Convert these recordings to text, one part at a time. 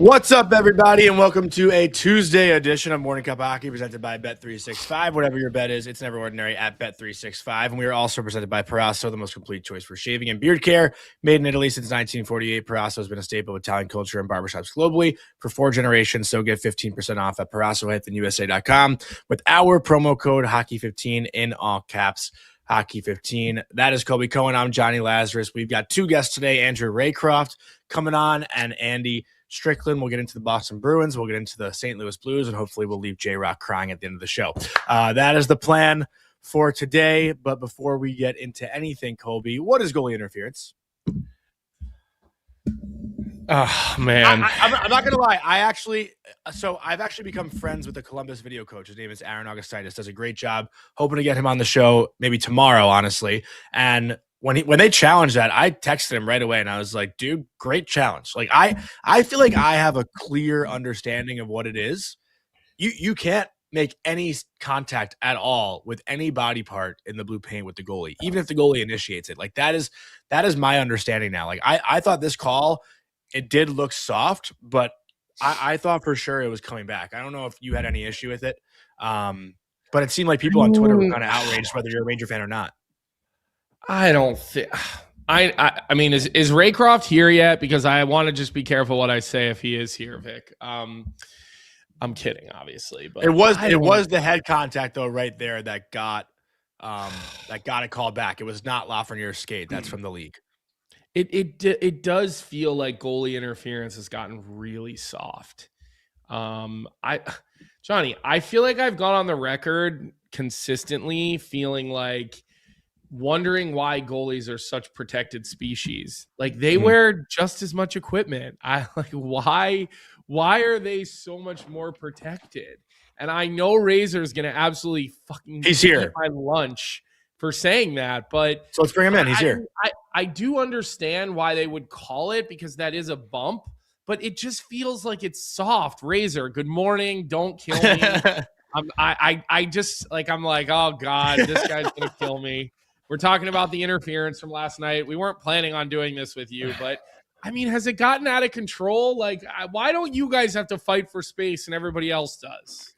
What's up, everybody, and welcome to a Tuesday edition of Morning Cuppa Hockey presented by Bet365. Whatever your bet is, it's never ordinary at Bet365. And we are also presented by Parasso, the most complete choice for shaving and beard care. Made in Italy since 1948, Parasso has been a staple of Italian culture and barbershops globally for 4 generations. So get 15% off at Parasso-USA.com with our promo code Hockey15 in all caps. Hockey15. That is Colby Cohen. I'm Johnny Lazarus. We've got 2 guests today, Andrew Raycroft coming on and Andy Strickland. We'll get into the Boston Bruins. We'll get into the St. Louis Blues, and hopefully we'll leave J-Rock crying at the end of the show. That is the plan for today. But before we get into anything, Colby, what is goalie interference? Oh, man. I'm not going to lie. I've actually become friends with the Columbus video coach. His name is Aaron Augustitis. Does a great job. Hoping to get him on the show maybe tomorrow, honestly. And when they challenged that, I texted him right away and I was like, dude, great challenge. Like I feel like I have a clear understanding of what it is. You can't make any contact at all with any body part in the blue paint with the goalie, even if the goalie initiates it. Like that is my understanding now. Like I thought this call, it did look soft, but I thought for sure it was coming back. I don't know if you had any issue with it. But it seemed like people on Twitter were kind of outraged whether you're a Ranger fan or not. I don't think I mean, is Raycroft here yet? Because I want to just be careful what I say if he is here, Vic. I'm kidding, obviously, but it was the head contact though right there that got it called back. It was not Lafreniere's skate. That's from the league. It does feel like goalie interference has gotten really soft. Johnny, I feel like I've gone on the record consistently feeling like wondering why goalies are such protected species. Like they wear just as much equipment. Why are they so much more protected? And I know Razor's going to absolutely fucking He's here. my lunch for saying that, but so let's bring him in. He's here. I do understand why they would call it because that is a bump, but it just feels like it's soft. Razor, good morning. Don't kill me. I'm like, oh God, this guy's going to kill me. We're talking about the interference from last night. We weren't planning on doing this with you, but I mean, has it gotten out of control? Like, why don't you guys have to fight for space and everybody else does?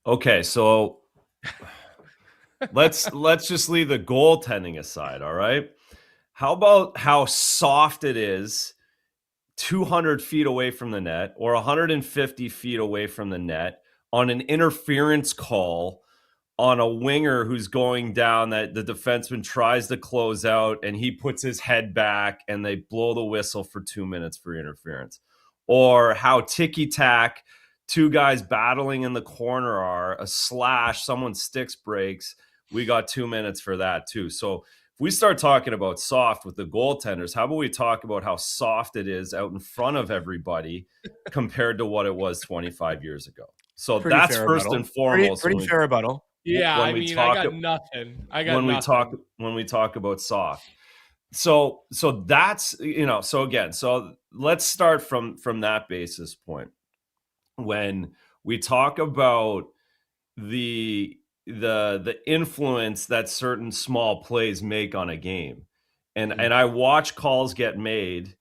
Okay, so let's just leave the goaltending aside, all right? How about how soft it is 200 feet away from the net or 150 feet away from the net on an interference call on a winger who's going down that the defenseman tries to close out and he puts his head back and they blow the whistle for 2 minutes for interference? Or how ticky-tack 2 guys battling in the corner are, a slash, someone's sticks breaks. We got 2 minutes for that too. So if we start talking about soft with the goaltenders, how about we talk about how soft it is out in front of everybody compared to what it was 25 years ago? So pretty that's first rebuttal. And foremost. Pretty fair rebuttal. Yeah, I got nothing. When we talk about soft. So that's, so again, so let's start from that basis point. When we talk about the influence that certain small plays make on a game, and I watch calls get made,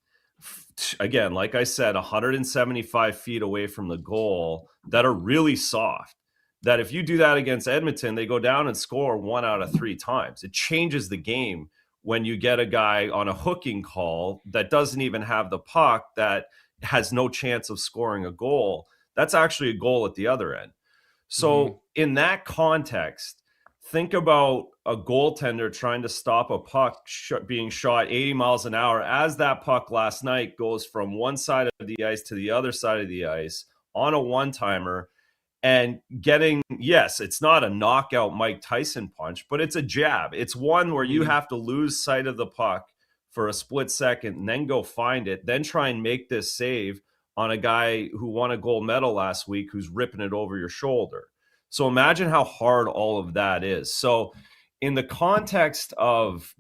again, like I said, 175 feet away from the goal that are really soft. That if you do that against Edmonton, they go down and score 1 out of 3 times. It changes the game when you get a guy on a hooking call that doesn't even have the puck, that has no chance of scoring a goal. That's actually a goal at the other end. So in that context, think about a goaltender trying to stop a puck being shot 80 miles an hour as that puck last night goes from one side of the ice to the other side of the ice on a one-timer. And getting, yes, it's not a knockout Mike Tyson punch, but it's a jab. It's one where you have to lose sight of the puck for a split second and then go find it, then try and make this save on a guy who won a gold medal last week who's ripping it over your shoulder. So imagine how hard all of that is. So in the context of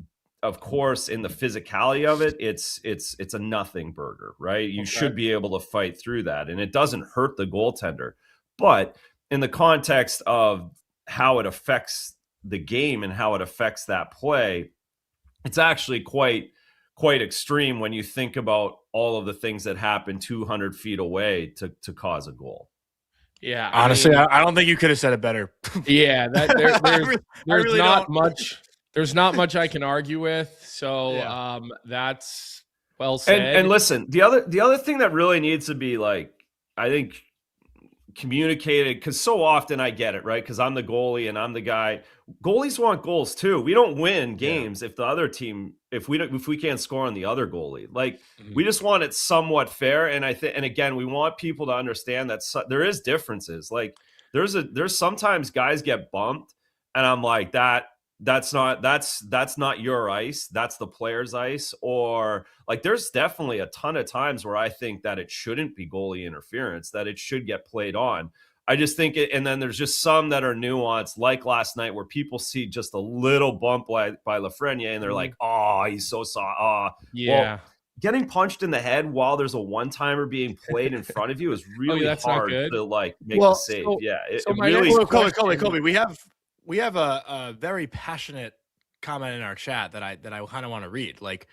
course, in the physicality of it, it's a nothing burger, right? You should be able to fight through that, and it doesn't hurt the goaltender. But in the context of how it affects the game and how it affects that play, it's actually quite extreme when you think about all of the things that happened 200 feet away to cause a goal. Yeah, honestly, I don't think you could have said it better. Yeah, there's really not don't. much. There's not much I can argue with. So that's well said. And listen, the other thing that really needs to be, like, I think, communicated, because so often I get it, right? Because I'm the goalie and I'm the guy. Goalies want goals too. We don't win games if the other team, if we can't score on the other goalie. Like, we just want it somewhat fair. And and again, we want people to understand that there is differences. Like, there's sometimes guys get bumped, and I'm like, that's not your ice, that's the player's ice. Or, like, there's definitely a ton of times where I think that it shouldn't be goalie interference, that it should get played on. I just think it, and then there's just some that are nuanced, like last night, where people see just a little bump by Lafreniere and they're like, oh, he's so soft. Well, getting punched in the head while there's a one-timer being played in front of you is really hard to, like, make the save. Colby, we have a very passionate comment in our chat that I kind of want to read. Like,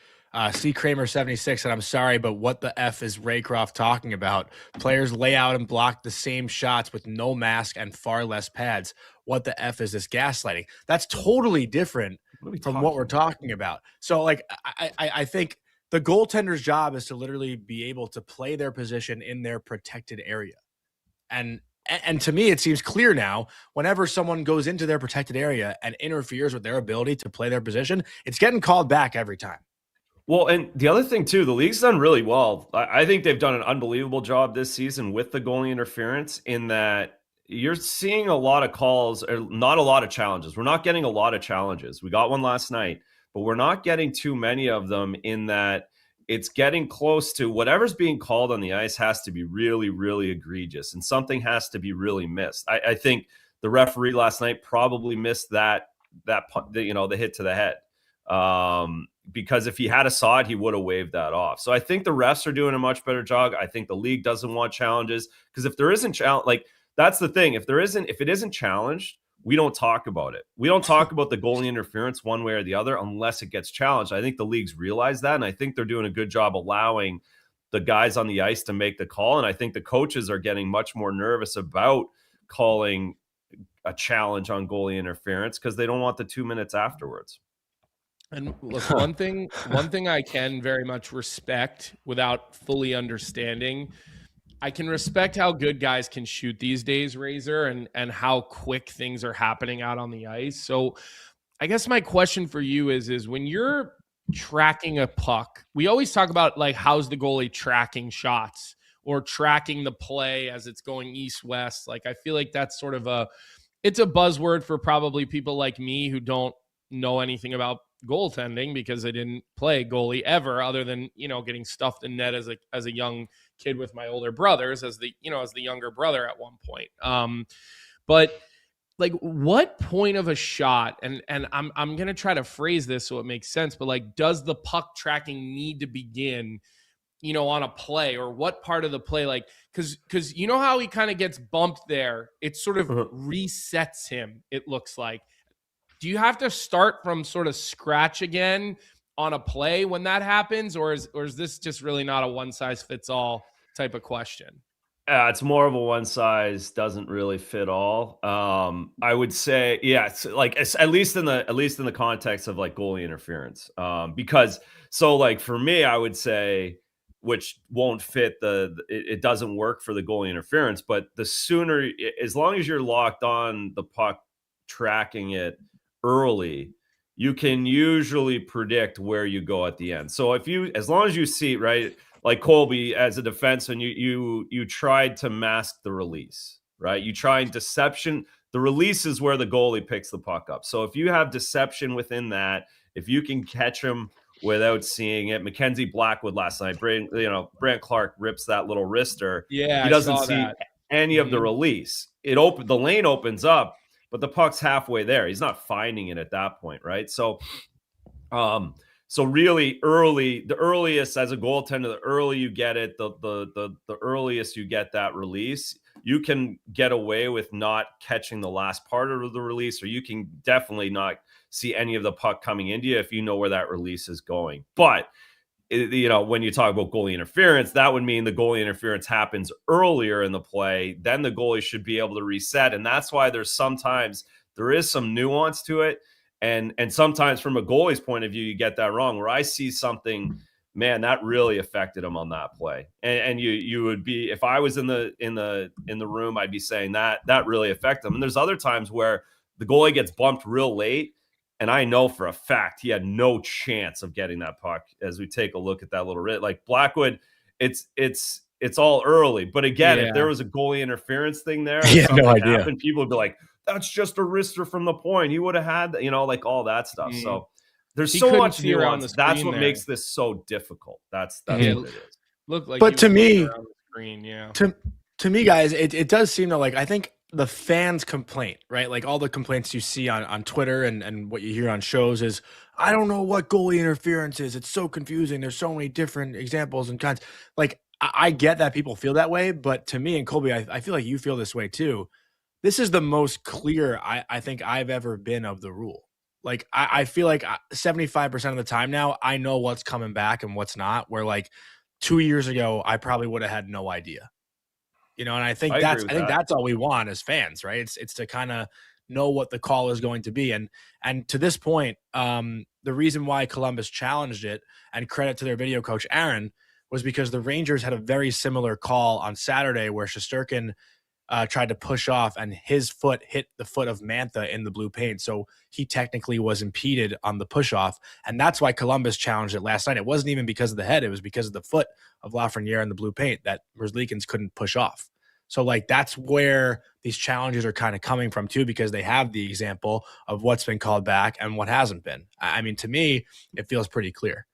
C. Kramer 76 said, "I'm sorry, but what the F is Raycroft talking about? Players lay out and block the same shots with no mask and far less pads. What the F is this gaslighting?" That's totally different from what we're talking about. So, like, I think the goaltender's job is to literally be able to play their position in their protected area. And to me, it seems clear now, whenever someone goes into their protected area and interferes with their ability to play their position, it's getting called back every time. Well, and the other thing too, the league's done really well. I think they've done an unbelievable job this season with the goalie interference, in that you're seeing a lot of calls, or not a lot of challenges. We're not getting a lot of challenges. We got one last night, but we're not getting too many of them, in that it's getting close to whatever's being called on the ice has to be really, really egregious, and something has to be really missed. I think the referee last night probably missed the hit to the head. Because if he had saw it, he would have waved that off. So I think the refs are doing a much better job. I think the league doesn't want challenges, because if there isn't like, that's the thing. If it isn't challenged, we don't talk about it. We don't talk about the goalie interference one way or the other unless it gets challenged. I think the leagues realize that, and I think they're doing a good job allowing the guys on the ice to make the call. And I think the coaches are getting much more nervous about calling a challenge on goalie interference, because they don't want the 2 minutes afterwards. And look, one thing I can very much respect without fully understanding, I can respect how good guys can shoot these days, Razor, and how quick things are happening out on the ice. So I guess my question for you is when you're tracking a puck, we always talk about, like, how's the goalie tracking shots or tracking the play as it's going east-west. Like, I feel like that's sort of it's a buzzword for probably people like me who don't know anything about goaltending, because I didn't play goalie ever, other than, getting stuffed in net as a young kid with my older brothers, as the younger brother at one point. But, like, what point of a shot, and I'm going to try to phrase this so it makes sense, but, like, does the puck tracking need to begin, on a play, or what part of the play? Like, because you know how he kind of gets bumped there, it sort of resets him, it looks like. Do you have to start from sort of scratch again on a play when that happens, or is this just really not a one-size-fits-all type of question? It's more of a one size doesn't really fit all. I would say, it's like, at least in the context of, like, goalie interference. Because, so, like, for me, I would say, which won't fit it doesn't work for the goalie interference, but the sooner, as long as you're locked on the puck, tracking it early, you can usually predict where you go at the end. So as long as you see, right, like Colby as a defenseman, you tried to mask the release, right? You try and deception. The release is where the goalie picks the puck up. So if you have deception within that, if you can catch him without seeing it, Mackenzie Blackwood last night, Brant Clark rips that little wrister. Yeah, he doesn't see any of the release. The lane opens up, but the puck's halfway there. He's not finding it at that point, right? So, so really early, the earliest as a goaltender, the early you get it, the earliest you get that release, you can get away with not catching the last part of the release, or you can definitely not see any of the puck coming into you if you know where that release is going. But when you talk about goalie interference, that would mean the goalie interference happens earlier in the play. Then the goalie should be able to reset. And that's why there is some nuance to it. And sometimes from a goalie's point of view, you get that wrong, where I see something, man, that really affected him on that play. And you would be, if I was in the room, I'd be saying that really affected him. And there's other times where the goalie gets bumped real late, and I know for a fact he had no chance of getting that puck. As we take a look at that little bit, like Blackwood, it's all early. But again, if there was a goalie interference thing there, no idea. happened, people would be like, that's just a wrister from the point. He would have had, like all that stuff. So there's so much nuance. That's what makes this so difficult. That's what it is. Look like, but to me, on the screen, to me, guys, it does seem to, like, I think the fans' complaint, right? Like all the complaints you see on Twitter and what you hear on shows is, I don't know what goalie interference is. It's so confusing. There's so many different examples and kinds. Like, I get that people feel that way, but to me and Colby, I feel like you feel this way too. This is the most clear I think I've ever been of the rule. Like, I feel like 75% of the time now, I know what's coming back and what's not, where like 2 years ago, I probably would have had no idea. And I think that's all we want as fans, right? It's to kind of know what the call is going to be. And to this point, the reason why Columbus challenged it, and credit to their video coach, Aaron, was because the Rangers had a very similar call on Saturday where Shesterkin tried to push off and his foot hit the foot of Mantha in the blue paint. So he technically was impeded on the push off. And that's why Columbus challenged it last night. It wasn't even because of the head. It was because of the foot of Lafreniere in the blue paint that Merzlikins couldn't push off. So like, that's where these challenges are kind of coming from too, because they have the example of what's been called back and what hasn't been. I mean, to me, it feels pretty clear.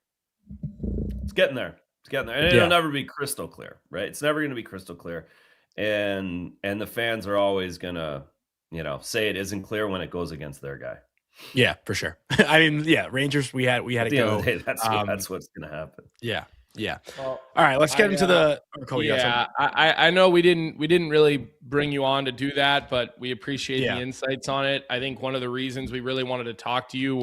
It's getting there. And it'll never be crystal clear, right? It's never going to be crystal clear. And the fans are always gonna, say it isn't clear when it goes against their guy. Yeah, for sure. I mean, Rangers, we had to go. Day, that's what's gonna happen. Yeah. Well, all right, let's get into the. I know we didn't really bring you on to do that, but we appreciate the insights on it. I think one of the reasons we really wanted to talk to you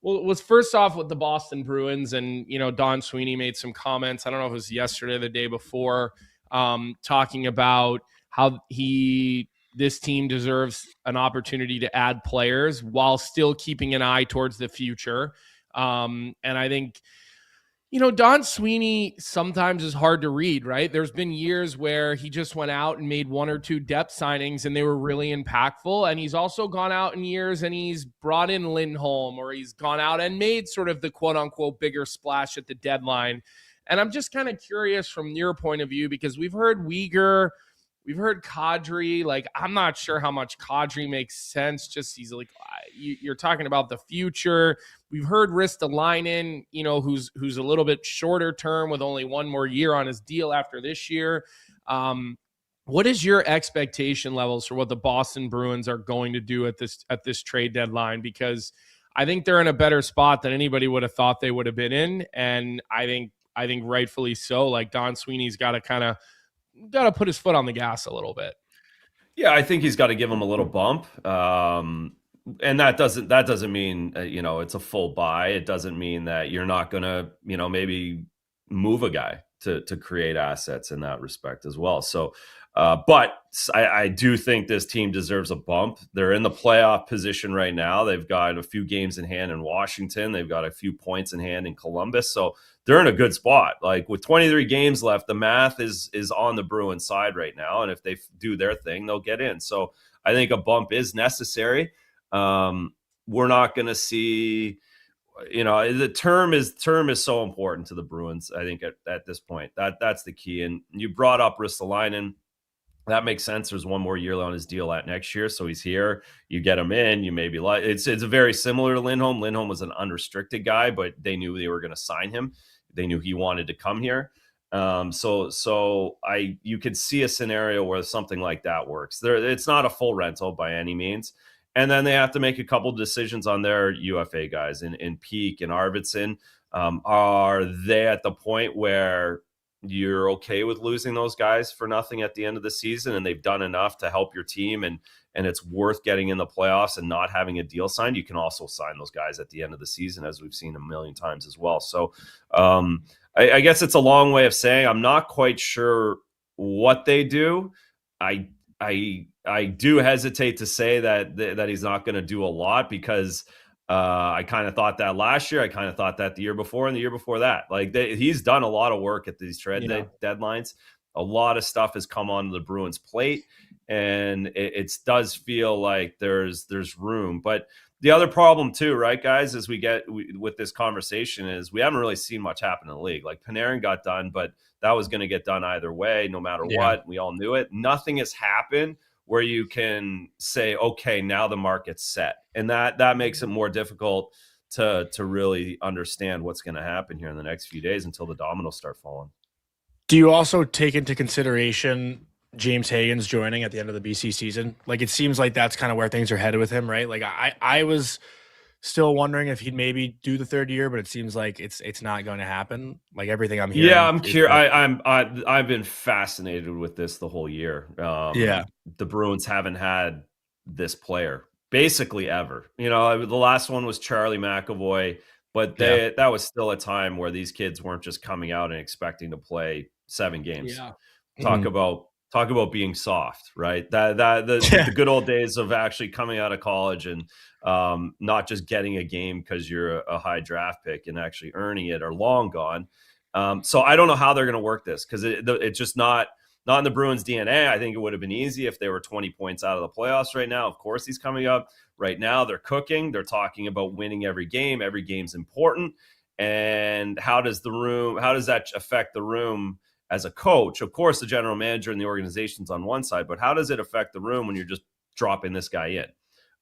was first off with the Boston Bruins, and Don Sweeney made some comments. I don't know if it was yesterday or the day before. Talking about how this team deserves an opportunity to add players while still keeping an eye towards the future. And I think, Don Sweeney sometimes is hard to read, right? There's been years where he just went out and made one or two depth signings and they were really impactful. And he's also gone out in years and he's brought in Lindholm, or he's gone out and made sort of the quote unquote bigger splash at the deadline. And I'm just kind of curious from your point of view, because we've heard Weegar, we've heard Kadri. Like, I'm not sure how much Kadri makes sense. Just he's like, you're talking about the future. We've heard Ristolainen, who's a little bit shorter term with only one more year on his deal after this year. What is your expectation levels for what the Boston Bruins are going to do at this trade deadline? Because I think they're in a better spot than anybody would have thought they would have been in, and I think rightfully so. Like, Don Sweeney's got to put his foot on the gas a little bit. Yeah, I think he's got to give him a little bump. And that doesn't mean, it's a full buy. It doesn't mean that you're not going to, maybe move a guy to create assets in that respect as well. So, but I do think this team deserves a bump. They're in the playoff position right now. They've got a few games in hand in Washington. They've got a few points in hand in Columbus. So they're in a good spot. Like, with 23 games left, the math is on the Bruins side right now. And if they do their thing, they'll get in. So I think a bump is necessary. We're not going to see, the term is so important to the Bruins. I think at this point, that's the key. And you brought up Ristolainen. That makes sense. There's one more year on his deal at next year. So he's here. You get him in. You maybe it's very similar to Lindholm. Lindholm was an unrestricted guy, but they knew they were going to sign him. They knew he wanted to come here. So you could see a scenario where something like that works. It's not a full rental by any means. And then they have to make a couple decisions on their UFA guys in Peak and Arvidsson. Are they at the point where you're okay with losing those guys for nothing at the end of the season, and they've done enough to help your team, and it's worth getting in the playoffs and not having a deal signed, you can also sign those guys at the end of the season, as we've seen a million times as well. So I guess it's a long way of saying I'm not quite sure what they do. I do hesitate to say that he's not going to do a lot, because I kind of thought that last year. I kind of thought that the year before and the year before that. Like he's done a lot of work at these trade deadlines. A lot of stuff has come onto the Bruins' plate, and it does feel like there's room. But the other problem too, right, guys, as with this conversation is we haven't really seen much happen in the league. Like Panarin got done, but that was going to get done either way, no matter what. We all knew it. Nothing has happened where you can say, okay, now the market's set. And that makes it more difficult to really understand what's going to happen here in the next few days until the dominoes start falling. Do you also take into consideration James Hagens joining at the end of the BC season? Like, it seems like that's kind of where things are headed with him, right? Like I was still wondering if he'd maybe do the third year, but it seems like it's not going to happen. Like everything I'm hearing. Yeah, I'm curious. I've been fascinated with this the whole year. The Bruins haven't had this player basically ever. You know, the last one was Charlie McAvoy, but that was still a time where these kids weren't just coming out and expecting to play 7 games. Yeah. Talk about being soft, right? The good old days of actually coming out of college and not just getting a game because you're a high draft pick and actually earning it are long gone. So I don't know how they're going to work this, because it's just not in the Bruins' DNA. I think it would have been easy if they were 20 points out of the playoffs right now. Of course, he's coming up. Right now, they're cooking. They're talking about winning every game. Every game's important. And how does that affect the room as a coach? Of course, the general manager and the organization's on one side, but how does it affect the room when you're just dropping this guy in?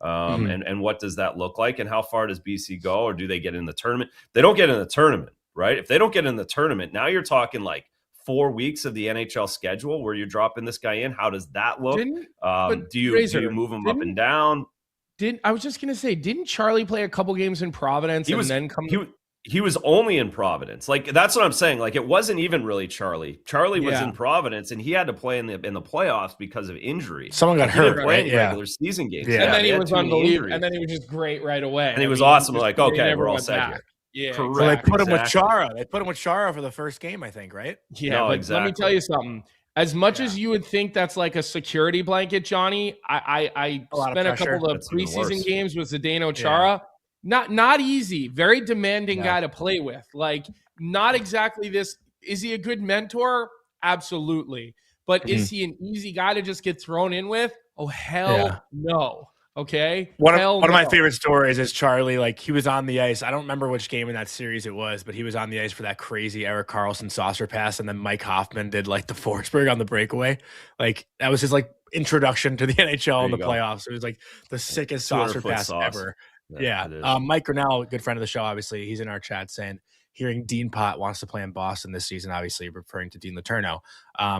And what does that look like? And how far does BC go? Or do they get in the tournament? They don't get in the tournament, right? If they don't get in the tournament, now you're talking like 4 weeks of the NHL schedule where you're dropping this guy in. How does that look? Do you move him up and down? I was just going to say, didn't Charlie play a couple games in Providence then come? He was only in Providence. Like, that's what I'm saying. Like, it wasn't even really Charlie. Charlie was in Providence, and he had to play in the playoffs because of injury. Someone got hurt, right? Regular season games. And then he was unbelievable. And then he was just great right away. And he was awesome. Like, okay, we're all set here. Yeah, correct. So they put him with Chara. They put him with Chara for the first game, I think, right? Yeah, but let me tell you something. As much as you would think that's like a security blanket, Johnny, I spent a couple of preseason games with Zdeno Chara. Not easy. Very demanding guy to play with. Like, not exactly this. Is he a good mentor? Absolutely. But is he an easy guy to just get thrown in with? Oh, hell no. Okay. One of my favorite stories is Charlie. Like, he was on the ice. I don't remember which game in that series it was, but he was on the ice for that crazy Erik Karlsson saucer pass, and then Mike Hoffman did like the Forsberg on the breakaway. Like, that was his like introduction to the NHL and the playoffs. It was like the sickest saucer pass ever. Mike Grinnell, good friend of the show, obviously, he's in our chat saying, hearing Dean Pott wants to play in Boston this season, obviously referring to Dean Letourneau.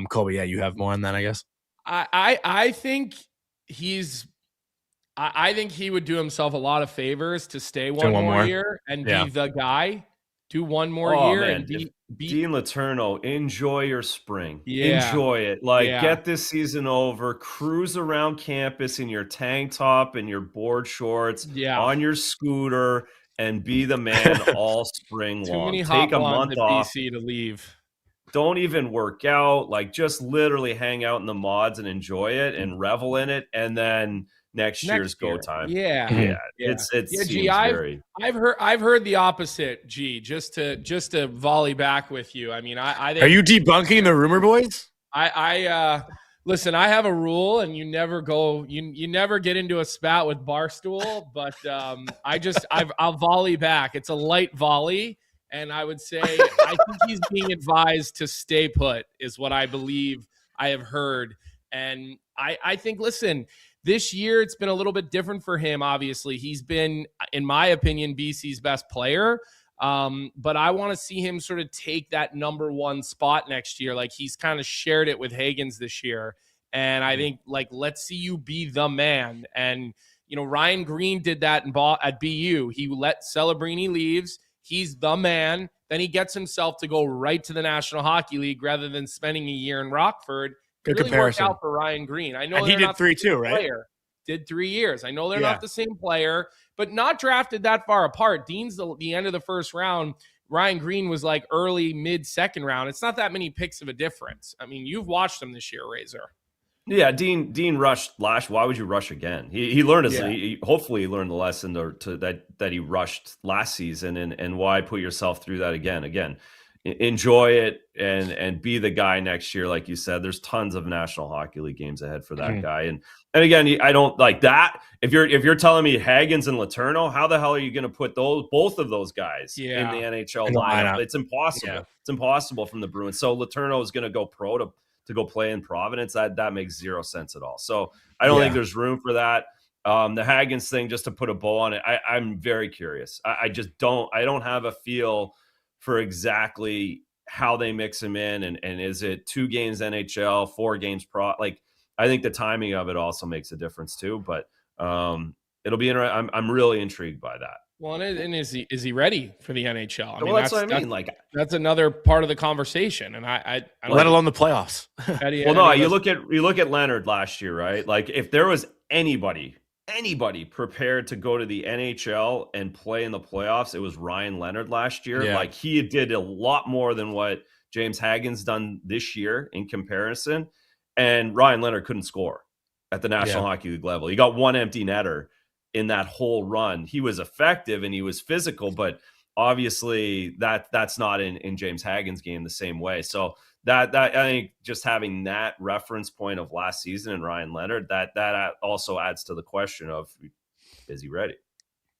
Colby, you have more on that, I guess. I think I think he would do himself a lot of favors to stay one more year and be the guy. Do one more year and be Dean Letourneau. Enjoy your spring. Enjoy it. Get this season over. Cruise around campus in your tank top and your board shorts on your scooter and be the man all spring long. Too many Take a month off. BC to leave. Don't even work out. Like, just literally hang out in the mods and enjoy it and revel in it, and then next year's go time. I've heard the opposite. Just to volley back with you. I mean, I think, are you debunking the rumor boys? I listen. I have a rule, and you never get into a spat with Barstool. But I'll volley back. It's a light volley. And I would say, I think he's being advised to stay put, is what I believe I have heard. And I think, listen, this year it's been a little bit different for him. Obviously, he's been, in my opinion, BC's best player. But I want to see him sort of take that number one spot next year. Like, he's kind of shared it with Hagens this year. And I think, like, let's see you be the man. And, Ryan Green did that at BU. He let Celebrini leaves. He's the man. then he gets himself to go right to the National Hockey League rather than spending a year in Rockford. Good really comparison. Worked out for Ryan Green. I know and he did 3 too, right? Player. Did 3 years. I know they're not the same player, but not drafted that far apart. Dean's the end of the first round. Ryan Green was like early, mid second round. It's not that many picks of a difference. I mean, you've watched them this year, Razor. Yeah, Dean rushed last. Why would you rush again? He learned his. Hopefully, he learned the lesson that he rushed last season, and why put yourself through that again? Again, enjoy it and be the guy next year, like you said. There's tons of National Hockey League games ahead for that guy, and again, I don't like that. If you're telling me Hagens and Letourneau, how the hell are you going to put both of those guys in the NHL lineup? It's impossible. Yeah. It's impossible from the Bruins. So Letourneau is going to go pro to go play in Providence. That makes zero sense at all. So I don't think there's room for that. The Hagens thing, just to put a bow on it, I'm very curious. I just don't have a feel for exactly how they mix him in, and is it 2 games NHL, 4 games pro? Like, I think the timing of it also makes a difference too. But it'll be interesting. I'm really intrigued by that. Well, and is he ready for the NHL? I mean, that's what I mean. Like, that's another part of the conversation, and I let alone the playoffs. You look at Leonard last year, right? Like, if there was anybody prepared to go to the NHL and play in the playoffs, it was Ryan Leonard last year. Yeah. Like, he did a lot more than what James Hagen's done this year in comparison, and Ryan Leonard couldn't score at the National Hockey League level. He got 1 empty netter in that whole run. He was effective and he was physical, but obviously that's not in James Hagen's game the same way. So that I think just having that reference point of last season and Ryan Leonard, that also adds to the question of, is he ready?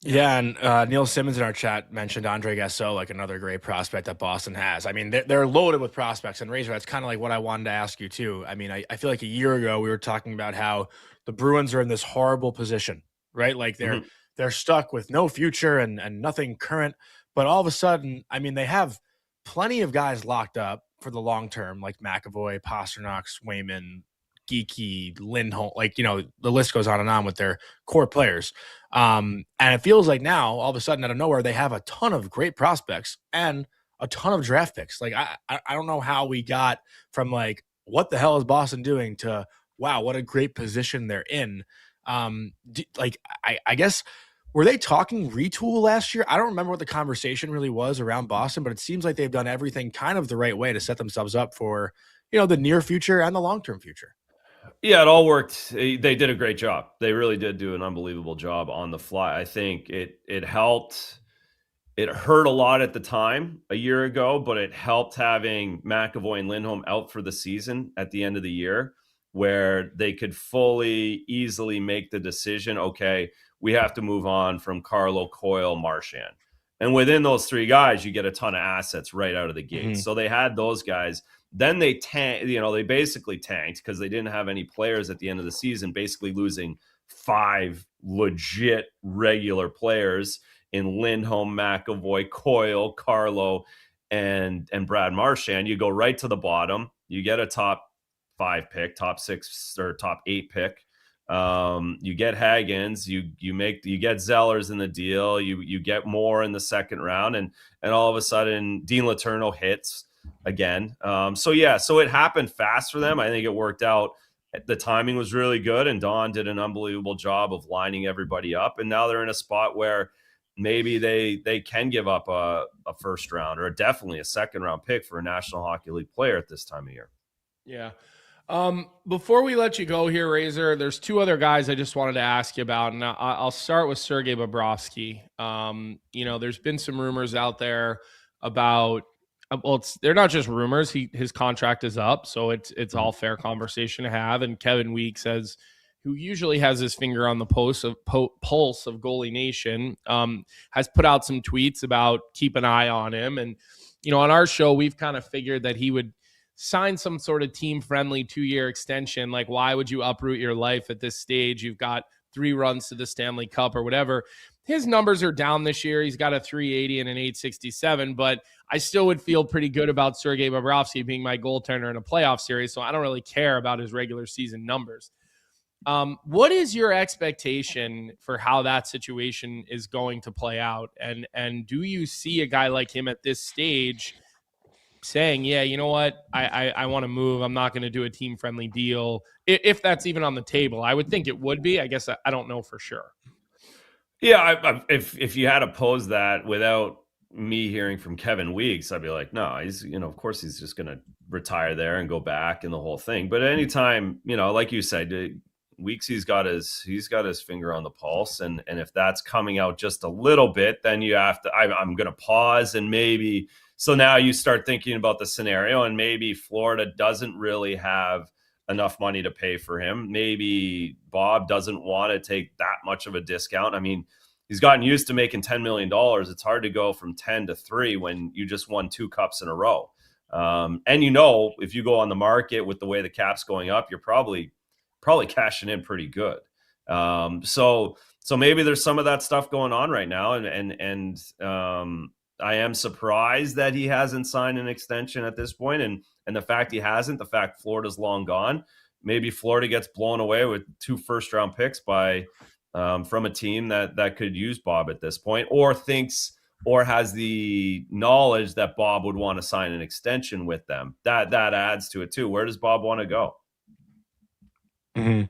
Yeah, and Neil Simmons in our chat mentioned Andre Gasso, like another great prospect that Boston has. I mean, they're loaded with prospects, and Razor, that's kind of like what I wanted to ask you too. I mean, I feel like a year ago we were talking about how the Bruins are in this horrible position, right? Like they're stuck with no future and nothing current. But all of a sudden, I mean, they have plenty of guys locked up for the long term, like McAvoy, Pasternak, Swayman, Geeky, Lindholm, like, you know, the list goes on and on with their core players. And it feels like now, all of a sudden, out of nowhere, they have a ton of great prospects and a ton of draft picks. Like, I don't know how we got from like, what the hell is Boston doing to, wow, what a great position they're in. I guess, were they talking retool last year? I don't remember what the conversation really was around Boston, but it seems like they've done everything kind of the right way to set themselves up for, you know, the near future and the long-term future. Yeah, it all worked. They did a great job. They really did do an unbelievable job on the fly. I think it helped. It hurt a lot at the time a year ago, but it helped having McAvoy and Lindholm out for the season at the end of the year, where they could easily make the decision, okay, we have to move on from Carlo, Coyle, Marchand. And within those 3 guys, you get a ton of assets right out of the gate. So they had those guys. Then they they basically tanked because they didn't have any players at the end of the season, basically losing 5 legit regular players in Lindholm, McAvoy, Coyle, Carlo, and Brad Marchand. You go right to the bottom. You get a top 5 pick, top 6 or top 8 pick. You get Hagens, you get Zellers in the deal, you get more in the second round, and all of a sudden Dean Letourneau hits again. So it happened fast for them. I think it worked out. The timing was really good, and Don did an unbelievable job of lining everybody up. And now they're in a spot where maybe they can give up a first round or definitely a second round pick for a National Hockey League player at this time of year. Yeah. Before we let you go here, Razor, there's 2 other guys I just wanted to ask you about, and I'll start with Sergei Bobrovsky. There's been some rumors out there about, they're not just rumors. His contract is up, so it's all fair conversation to have. And Kevin Weeks who usually has his finger on the pulse of Goalie Nation, has put out some tweets about keep an eye on him. And, on our show, we've kind of figured that he would sign some sort of team-friendly 2-year extension. Like, why would you uproot your life at this stage? You've got 3 runs to the Stanley Cup or whatever. His numbers are down this year. He's got a 380 and an 867, but I still would feel pretty good about Sergei Bobrovsky being my goaltender in a playoff series, so I don't really care about his regular season numbers. What is your expectation for how that situation is going to play out? And do you see a guy like him at this stage saying, yeah, you know what, I want to move. I'm not going to do a team-friendly deal, if that's even on the table? I would think it would be. I guess I don't know for sure. Yeah, if you had to pose that without me hearing from Kevin Weeks, I'd be like, no, he's, of course he's just going to retire there and go back and the whole thing. But anytime, like you said, Weeks, he's got his finger on the pulse, and if that's coming out just a little bit, then you have to. I'm going to pause, and maybe so now you start thinking about the scenario, and maybe Florida doesn't really have enough money to pay for him. Maybe Bob doesn't want to take that much of a discount. I mean, he's gotten used to making $10 million. It's hard to go from 10 to 3 when you just won 2 cups in a row. And if you go on the market with the way the cap's going up, you're probably cashing in pretty good. So maybe there's some of that stuff going on right now. And I am surprised that he hasn't signed an extension at this point. And the fact he hasn't, the fact Florida's long gone, maybe Florida gets blown away with 2 first-round picks from a team that could use Bob at this point, or thinks or has the knowledge that Bob would want to sign an extension with them. That adds to it too. Where does Bob want to go? Mm-hmm.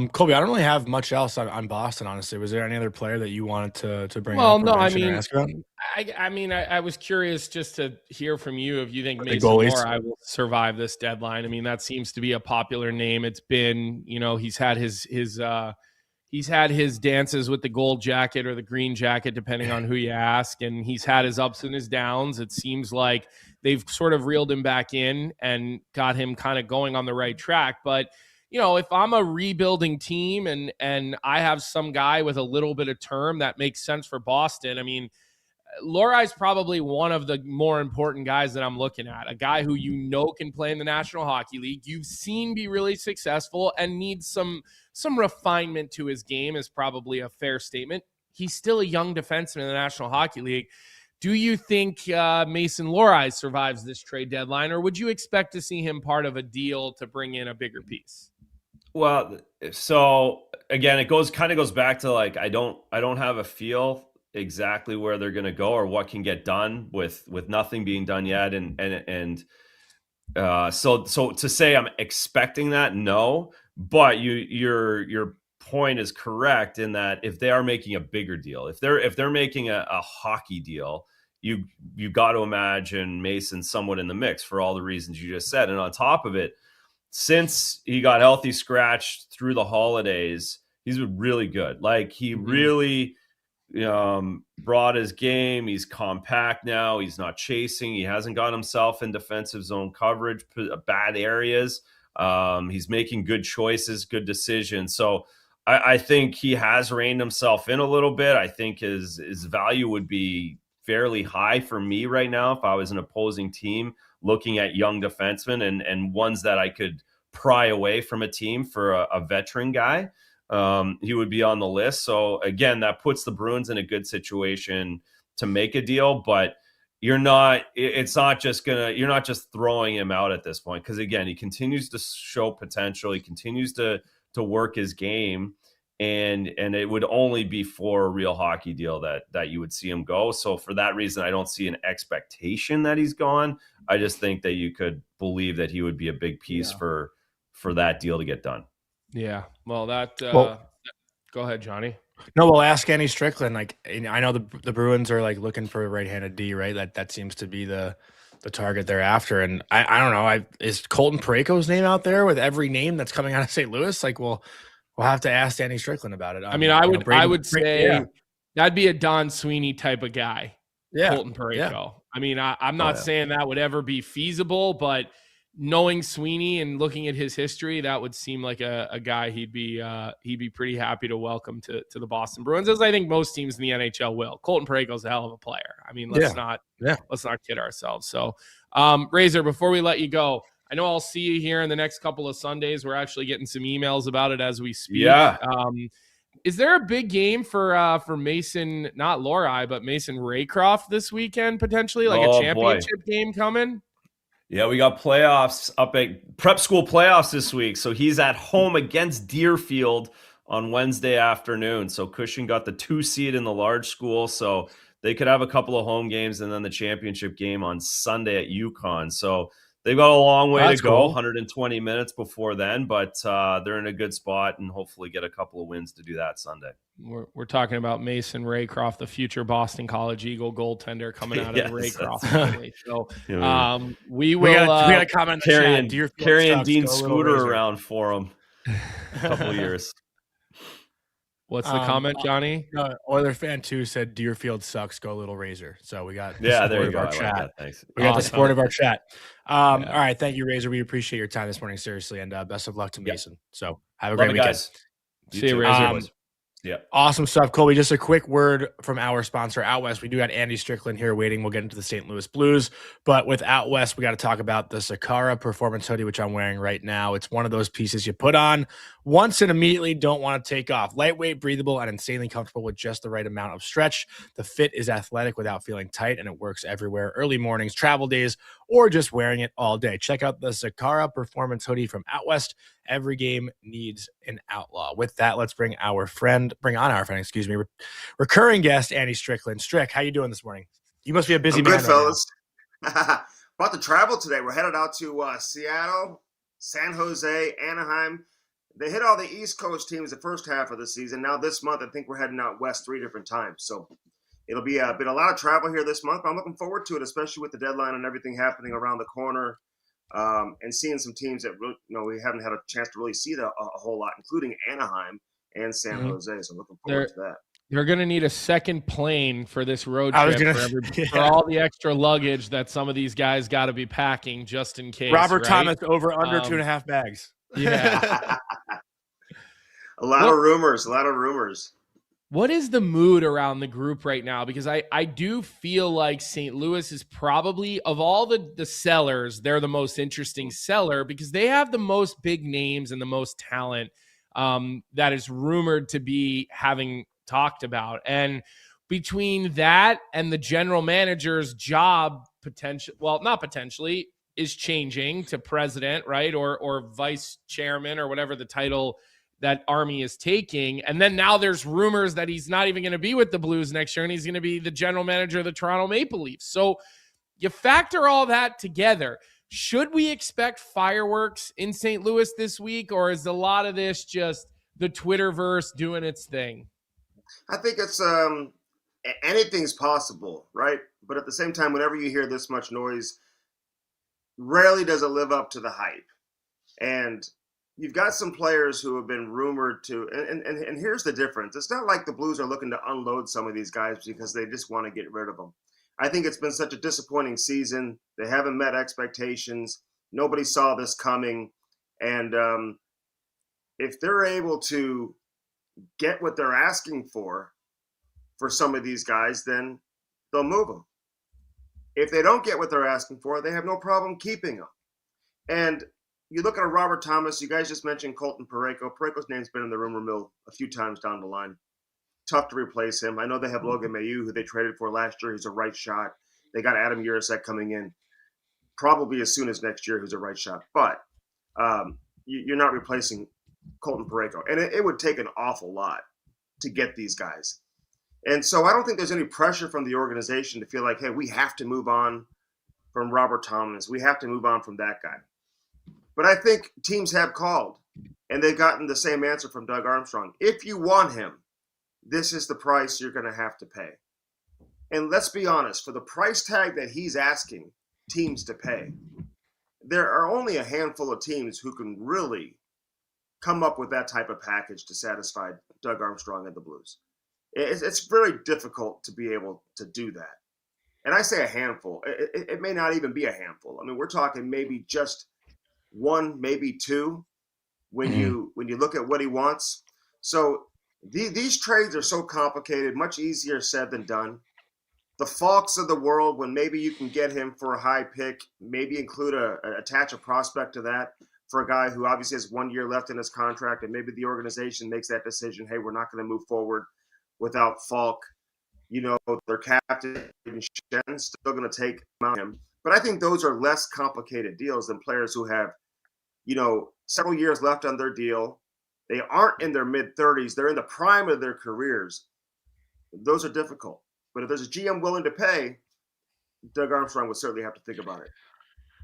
Colby, I don't really have much else on Boston, honestly. Was there any other player that you wanted to bring up? Well, no, ask about? I was curious just to hear from you if you think Mason Lohrei will survive this deadline. I mean, that seems to be a popular name. It's been, he's had his dances with the gold jacket or the green jacket, depending on who you ask, and he's had his ups and his downs. It seems like they've sort of reeled him back in and got him kind of going on the right track. But if I'm a rebuilding team and I have some guy with a little bit of term that makes sense for Boston, I mean, Lohrai's probably one of the more important guys that I'm looking at, a guy who can play in the National Hockey League. You've seen be really successful and needs some refinement to his game is probably a fair statement. He's still a young defenseman in the National Hockey League. Do you think Mason Lohrei survives this trade deadline, or would you expect to see him part of a deal to bring in a bigger piece? Well, so again, it goes back to like I don't have a feel exactly where they're going to go or what can get done with nothing being done yet, and so to say I'm expecting that, no, but your point is correct in that if they are making a bigger deal, if they're making a hockey deal, you got to imagine Mason somewhat in the mix for all the reasons you just said. And on top of it, since he got healthy scratched through the holidays, he's been really good. Like he really brought his game. He's compact now. He's not chasing. He hasn't got himself in defensive zone coverage, bad areas. He's making good choices, good decisions. So I think he has reined himself in a little bit. I think his value would be fairly high for me right now if I was an opposing team looking at young defensemen and ones that I could pry away from a team for a veteran guy. He would be on the list. So again, that puts the Bruins in a good situation to make a deal, but you're not just throwing him out at this point. Cause again, he continues to show potential. He continues to work his game, and it would only be for a real hockey deal that you would see him go. So for that reason, I don't see an expectation that he's gone. I just think that you could believe that he would be a big piece for that deal to get done. Yeah. Well, go ahead, Johnny. No, we'll ask Andy Strickland. Like, I know the Bruins are like looking for a right-handed D, right? That seems to be the target they're after. And I don't know. Is Colton Parayko's name out there with every name that's coming out of St. Louis? Like, we'll have to ask Andy Strickland about it. I mean, I would say that'd be a Don Sweeney type of guy. Yeah, Colton Parayko. Yeah. I mean, I'm not saying that would ever be feasible, but knowing Sweeney and looking at his history, that would seem like a guy he'd be pretty happy to welcome to the Boston Bruins, as I think most teams in the NHL will. Colton Parayko's a hell of a player. I mean, let's not kid ourselves. So, Razor, before we let you go, I know I'll see you here in the next couple of Sundays. We're actually getting some emails about it as we speak. Yeah. Is there a big game for Mason, not Lohrei, but Mason Raycroft this weekend, potentially, like a championship game coming? Yeah, we got playoffs up at prep school playoffs this week. So he's at home against Deerfield on Wednesday afternoon. So Cushing got the 2 seed in the large school. So they could have a couple of home games and then the championship game on Sunday at UConn. So they've got a long way to go, cool. 120 minutes before then, but they're in a good spot and hopefully get a couple of wins to do that Sunday. We're talking about Mason Raycroft, the future Boston College Eagle goaltender coming out of the Raycroft family. So we will. We got to comment carrying Dean Go Scooter Razor. around for him a couple of years. What's the comment, Johnny? Oiler fan 2 said Deerfield sucks. Go Little Razor. So we got there you go. Our chat. Like Thanks. We got the support of our chat. All right, thank you, Razor. We appreciate your time this morning, seriously, and best of luck to Mason. So have a great weekend. Guys. See you, Razor. Yeah. Awesome stuff, Colby. Just a quick word from our sponsor, Out West. We do got Andy Strickland here waiting. We'll get into the St. Louis Blues. But with Out West, we got to talk about the Sakara Performance Hoodie, which I'm wearing right now. It's one of those pieces you put on once and immediately don't want to take off. Lightweight, breathable, and insanely comfortable with just the right amount of stretch. The fit is athletic without feeling tight, and it works everywhere. Early mornings, travel days, or just wearing it all day. Check out the Sakara Performance Hoodie from Out West. Every game needs an outlaw. With that, let's bring on our friend, recurring guest, Andy Strickland. Strick, how you doing this morning? You must be a busy man. Good, fellas. About to travel today. We're headed out to Seattle, San Jose, Anaheim. They hit all the East Coast teams the first half of the season. Now this month, I think we're heading out west 3 different times. So it'll be been a lot of travel here this month. I'm looking forward to it, especially with the deadline and everything happening around the corner. And seeing some teams that really, we haven't had a chance to really see a whole lot, including Anaheim and San Jose. So I'm looking forward to that. They're going to need a second plane for this road trip for all the extra luggage that some of these guys got to be packing just in case. Robert Thomas over under 2.5 bags. Yeah. A lot of rumors. What is the mood around the group right now? Because I do feel like St. Louis is probably, of all the sellers, they're the most interesting seller because they have the most big names and the most talent that is rumored to be having talked about. And between that and the general manager's job is changing to president, right? Or vice chairman or whatever the title that Army is taking. And then now there's rumors that he's not even going to be with the Blues next year and he's going to be the general manager of the Toronto Maple Leafs. So you factor all that together. Should we expect fireworks in St. Louis this week, or is a lot of this just the Twitterverse doing its thing? I think it's anything's possible, right? But at the same time, whenever you hear this much noise, rarely does it live up to the hype. And you've got some players who have been rumored to, and here's the difference. It's not like the Blues are looking to unload some of these guys because they just want to get rid of them. I think it's been such a disappointing season. They haven't met expectations. Nobody saw this coming. And if they're able to get what they're asking for some of these guys, then they'll move them. If they don't get what they're asking for, they have no problem keeping them. And you look at a Robert Thomas, you guys just mentioned Colton Parayko. Parayko's name's been in the rumor mill a few times down the line. Tough to replace him. I know they have Logan Mailloux, who they traded for last year, who's a right shot. They got Adam Urasek coming in probably as soon as next year, who's a right shot. But you're not replacing Colton Parayko. And it would take an awful lot to get these guys. And so I don't think there's any pressure from the organization to feel like, hey, we have to move on from Robert Thomas. We have to move on from that guy. But I think teams have called, and they've gotten the same answer from Doug Armstrong. If you want him, this is the price you're going to have to pay. And let's be honest, for the price tag that he's asking teams to pay, there are only a handful of teams who can really come up with that type of package to satisfy Doug Armstrong and the Blues. It's very difficult to be able to do that. And I say a handful. It may not even be a handful. I mean, we're talking maybe just one, maybe two, when you look at what he wants. So these trades are so complicated, much easier said than done. The Falks of the world, when maybe you can get him for a high pick, maybe attach a prospect to that for a guy who obviously has 1 year left in his contract, and maybe the organization makes that decision, hey, we're not going to move forward without Falk. Their captain, Shen's still going to take him. But I think those are less complicated deals than players who have, several years left on their deal. They aren't in their mid-30s. They're in the prime of their careers. Those are difficult. But if there's a GM willing to pay, Doug Armstrong would certainly have to think about it.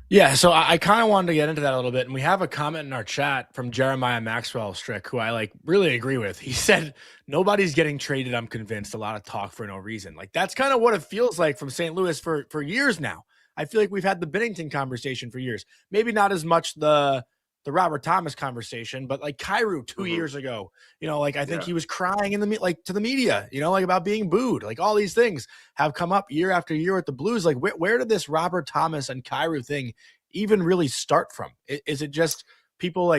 Yeah, so I kind of wanted to get into that a little bit, and we have a comment in our chat from Jeremiah Maxwell Strick, who I really agree with. He said, nobody's getting traded, I'm convinced. A lot of talk for no reason. That's kind of what it feels like from St. Louis for years now. I feel like we've had the Binnington conversation for years. Maybe not as much the Robert Thomas conversation, but Kyrou 2 years ago, I think he was crying in the to the media, about being booed. All these things have come up year after year with the Blues. Where did this Robert Thomas and Kyrou thing even really start from? Is it just people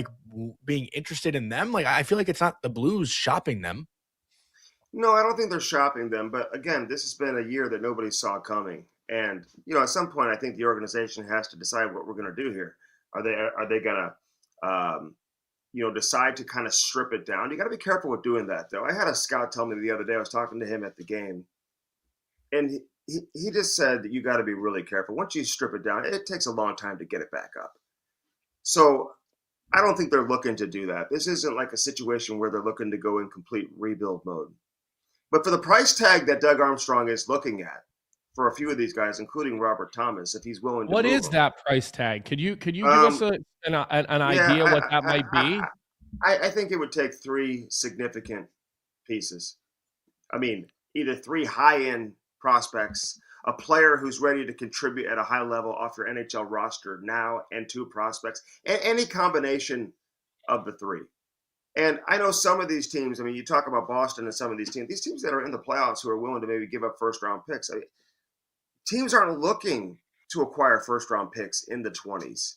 being interested in them? I feel like it's not the Blues shopping them. No, I don't think they're shopping them. But again, this has been a year that nobody saw coming. And, at some point, I think the organization has to decide what we're going to do here. Are they going to decide to kind of strip it down? You got to be careful with doing that, though. I had a scout tell me the other day, I was talking to him at the game, and he just said that you got to be really careful. Once you strip it down, it takes a long time to get it back up. So I don't think they're looking to do that. This isn't like a situation where they're looking to go in complete rebuild mode. But for the price tag that Doug Armstrong is looking at for a few of these guys, including Robert Thomas, if he's willing to. What is that price tag? Could you give us an idea what that might be? I think it would take 3 significant pieces. I mean, either 3 high-end prospects, a player who's ready to contribute at a high level off your NHL roster now, and 2 prospects, and any combination of the 3. And I know some of these teams, you talk about Boston and some of these teams that are in the playoffs who are willing to maybe give up first-round picks. Teams aren't looking to acquire first-round picks in the 20s,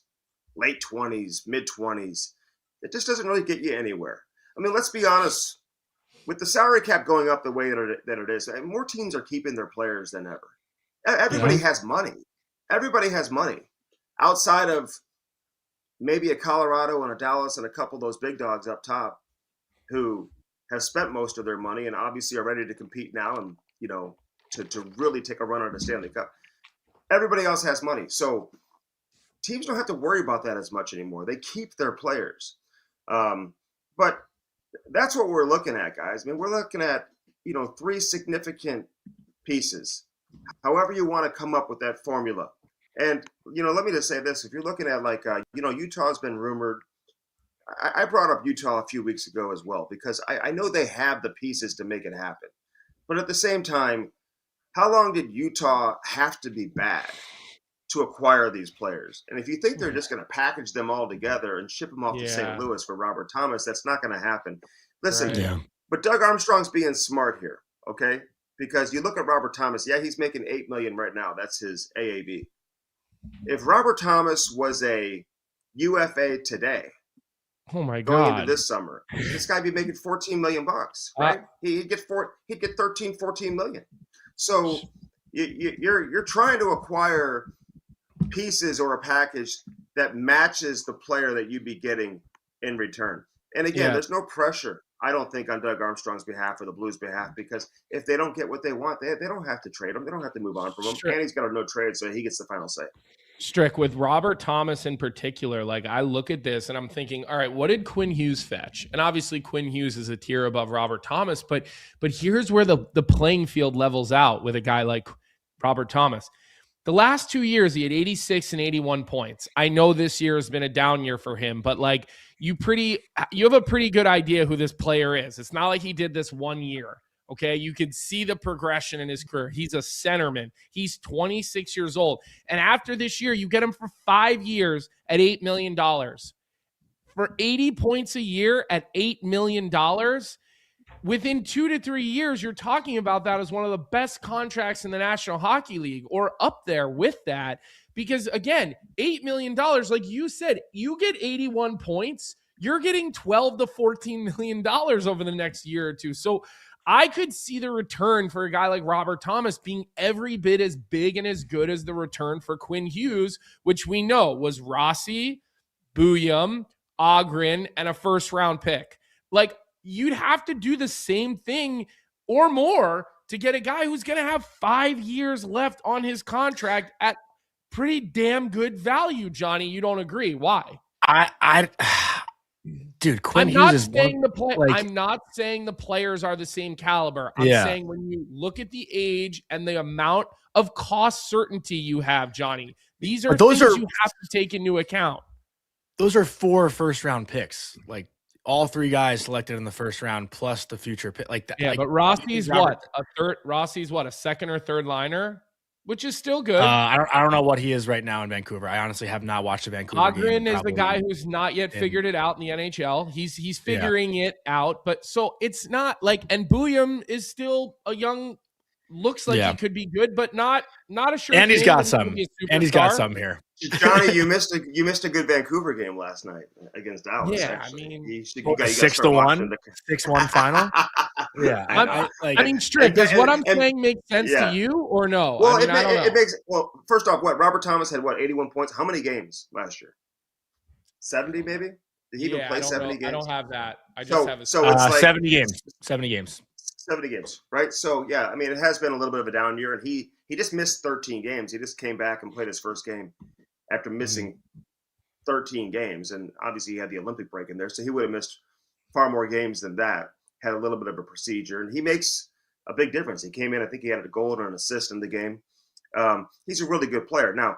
late 20s, mid-20s. It just doesn't really get you anywhere. Let's be honest. With the salary cap going up the way that it is, more teams are keeping their players than ever. Everybody has money. Everybody has money. Outside of maybe a Colorado and a Dallas and a couple of those big dogs up top who have spent most of their money and obviously are ready to compete now and, to really take a run at the Stanley Cup. Everybody else has money. So teams don't have to worry about that as much anymore. They keep their players. But that's what we're looking at, guys. We're looking at, 3 significant pieces, however you want to come up with that formula. And, let me just say this. If you're looking at Utah's been rumored. I brought up Utah a few weeks ago as well, because I know they have the pieces to make it happen. But at the same time, how long did Utah have to be bad to acquire these players? And if you think they're just going to package them all together and ship them off to St. Louis for Robert Thomas, that's not going to happen. Listen, but Doug Armstrong's being smart here, okay? Because you look at Robert Thomas, he's making $8 million right now. That's his AAV. If Robert Thomas was a UFA today, oh my going God, into this summer, this guy'd be making $14 million, right? He'd get 13, 14 million. So you're trying to acquire pieces or a package that matches the player that you'd be getting in return. And again, there's no pressure, I don't think, on Doug Armstrong's behalf or the Blues' behalf, because if they don't get what they want, they don't have to trade him. They don't have to move on from him. And he's got a no trade, so he gets the final say. Strick, with Robert Thomas in particular, I look at this and I'm thinking, all right, what did Quinn Hughes fetch? And obviously Quinn Hughes is a tier above Robert Thomas, but here's where the playing field levels out with a guy like Robert Thomas. The last 2 years, he had 86 and 81 points. I know this year has been a down year for him, but you have a pretty good idea who this player is. It's not like he did this 1 year. Okay, you can see the progression in his career. He's a centerman. He's 26 years old. And after this year, you get him for 5 years at $8 million. For 80 points a year at $8 million, within 2 to 3 years, you're talking about that as one of the best contracts in the National Hockey League, or up there with that. Because again, $8 million, like you said, you get 81 points, you're getting $12 to $14 million over the next year or two. So I could see the return for a guy like Robert Thomas being every bit as big and as good as the return for Quinn Hughes, which we know was Rossi, Buyum, Ogren, and a first-round pick. You'd have to do the same thing or more to get a guy who's going to have 5 years left on his contract at pretty damn good value, Johnny. You don't agree? Why? Dude, Quinn I'm Hughes not is saying like, I'm not saying the players are the same caliber. I'm saying when you look at the age and the amount of cost certainty you have, Johnny, these are things you have to take into account. Those are 4 first-round picks. Like, all 3 guys selected in the first round plus the future pick. Like that. Yeah, like, but Rossi's a second or third liner, which is still good. I don't know what he is right now in Vancouver. I honestly have not watched a Vancouver game. Ogren is the guy who's not yet figured it out in the NHL. He's figuring it out, but so it's not like, and Bouillon is still a young, looks like he could be good, but not a sure. And he's got some. And he's got some here. Johnny, you missed a good Vancouver game last night against Dallas. Yeah, actually. I mean, you got 6-1, 6-1 final. Yeah, I mean, Strick, does what I'm saying make sense to you or no? Well, I mean, it makes. Well, first off, Robert Thomas had 81 points? How many games last year? 70 maybe. Did he even play 70 games? I don't have that. I just have it. So it's like 70 games. 70 games. 70 games, right? So yeah, I mean, it has been a little bit of a down year, and he just missed 13 games. He just came back and played his first game after missing 13 games, and obviously he had the Olympic break in there, so he would have missed far more games than that. Had a little bit of a procedure, and he makes a big difference. He came in, I think he had a goal and an assist in the game. He's a really good player. Now,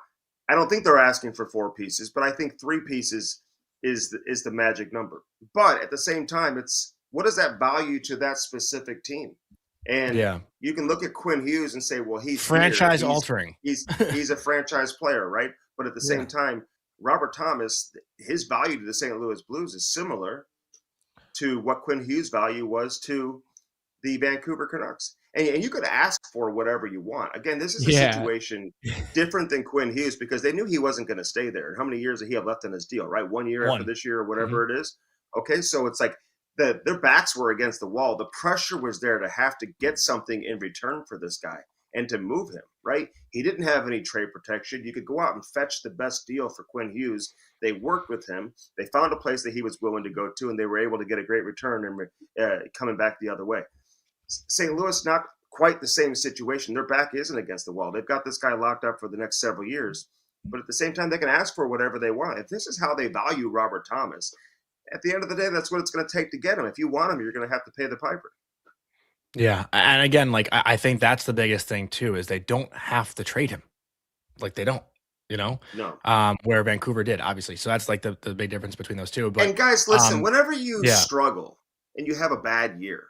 I don't think they're asking for 4 pieces, but I think 3 pieces is the magic number. But at the same time, it's what is that value to that specific team? And you can look at Quinn Hughes and say, well, he's franchise altering. He's a franchise player, right? But at the same time, Robert Thomas, his value to the St. Louis Blues is similar to what Quinn Hughes' value was to the Vancouver Canucks. And you could ask for whatever you want. Again, this is a situation different than Quinn Hughes because they knew he wasn't going to stay there. How many years did he have left in his deal, right? 1 year after this year or whatever it is. Okay, so it's like their backs were against the wall. The pressure was there to have to get something in return for this guy and to move him, right? He didn't have any trade protection. You could go out and fetch the best deal for Quinn Hughes. They worked with him. They found a place that he was willing to go to, and they were able to get a great return and coming back the other way. St. Louis, not quite the same situation. Their back isn't against the wall. They've got this guy locked up for the next several years. But at the same time, they can ask for whatever they want. If this is how they value Robert Thomas, at the end of the day, that's what it's going to take to get him. If you want him, you're going to have to pay the piper. Yeah. And again, like, I think that's the biggest thing, too, is they don't have to trade him. Like, they don't, No. Where Vancouver did, obviously. So that's like the big difference between those two. But, and guys, listen, whenever you struggle and you have a bad year,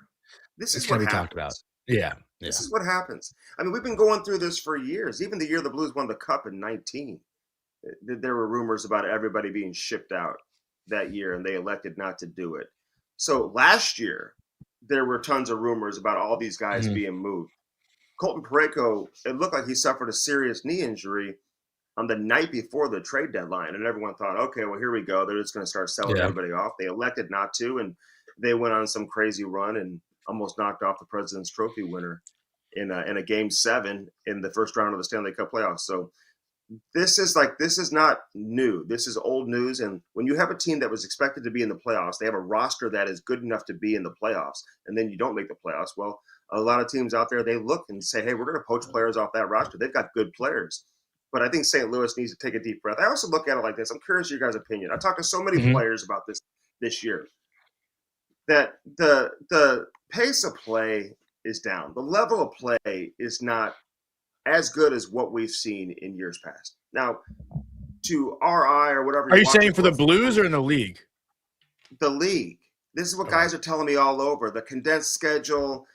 this is what happens. Talked about. Yeah. This is what happens. I mean, we've been going through this for years. Even the year the Blues won the Cup in 19, there were rumors about everybody being shipped out that year, and they elected not to do it. So last year, there were tons of rumors about all these guys being moved. Colton Parayko, it looked like he suffered a serious knee injury on the night before the trade deadline, and everyone thought, okay, well, here we go. They're just going to start selling everybody off. They elected not to, and they went on some crazy run and almost knocked off the President's Trophy winner in a Game 7 in the first round of the Stanley Cup playoffs. So this is not new. This is old news. And when you have a team that was expected to be in the playoffs, they have a roster that is good enough to be in the playoffs, and then you don't make the playoffs. Well, a lot of teams out there, they look and say, hey, we're going to poach players off that roster. They've got good players. But I think St. Louis needs to take a deep breath. I also look at it like this. I'm curious your guys' opinion. I talked to so many players about this year that the pace of play is down. The level of play is not as good as what we've seen in years past. Now, to our eye or whatever. Are you saying for the Blues or in the league? The league. This is what guys are telling me all over. The condensed schedule,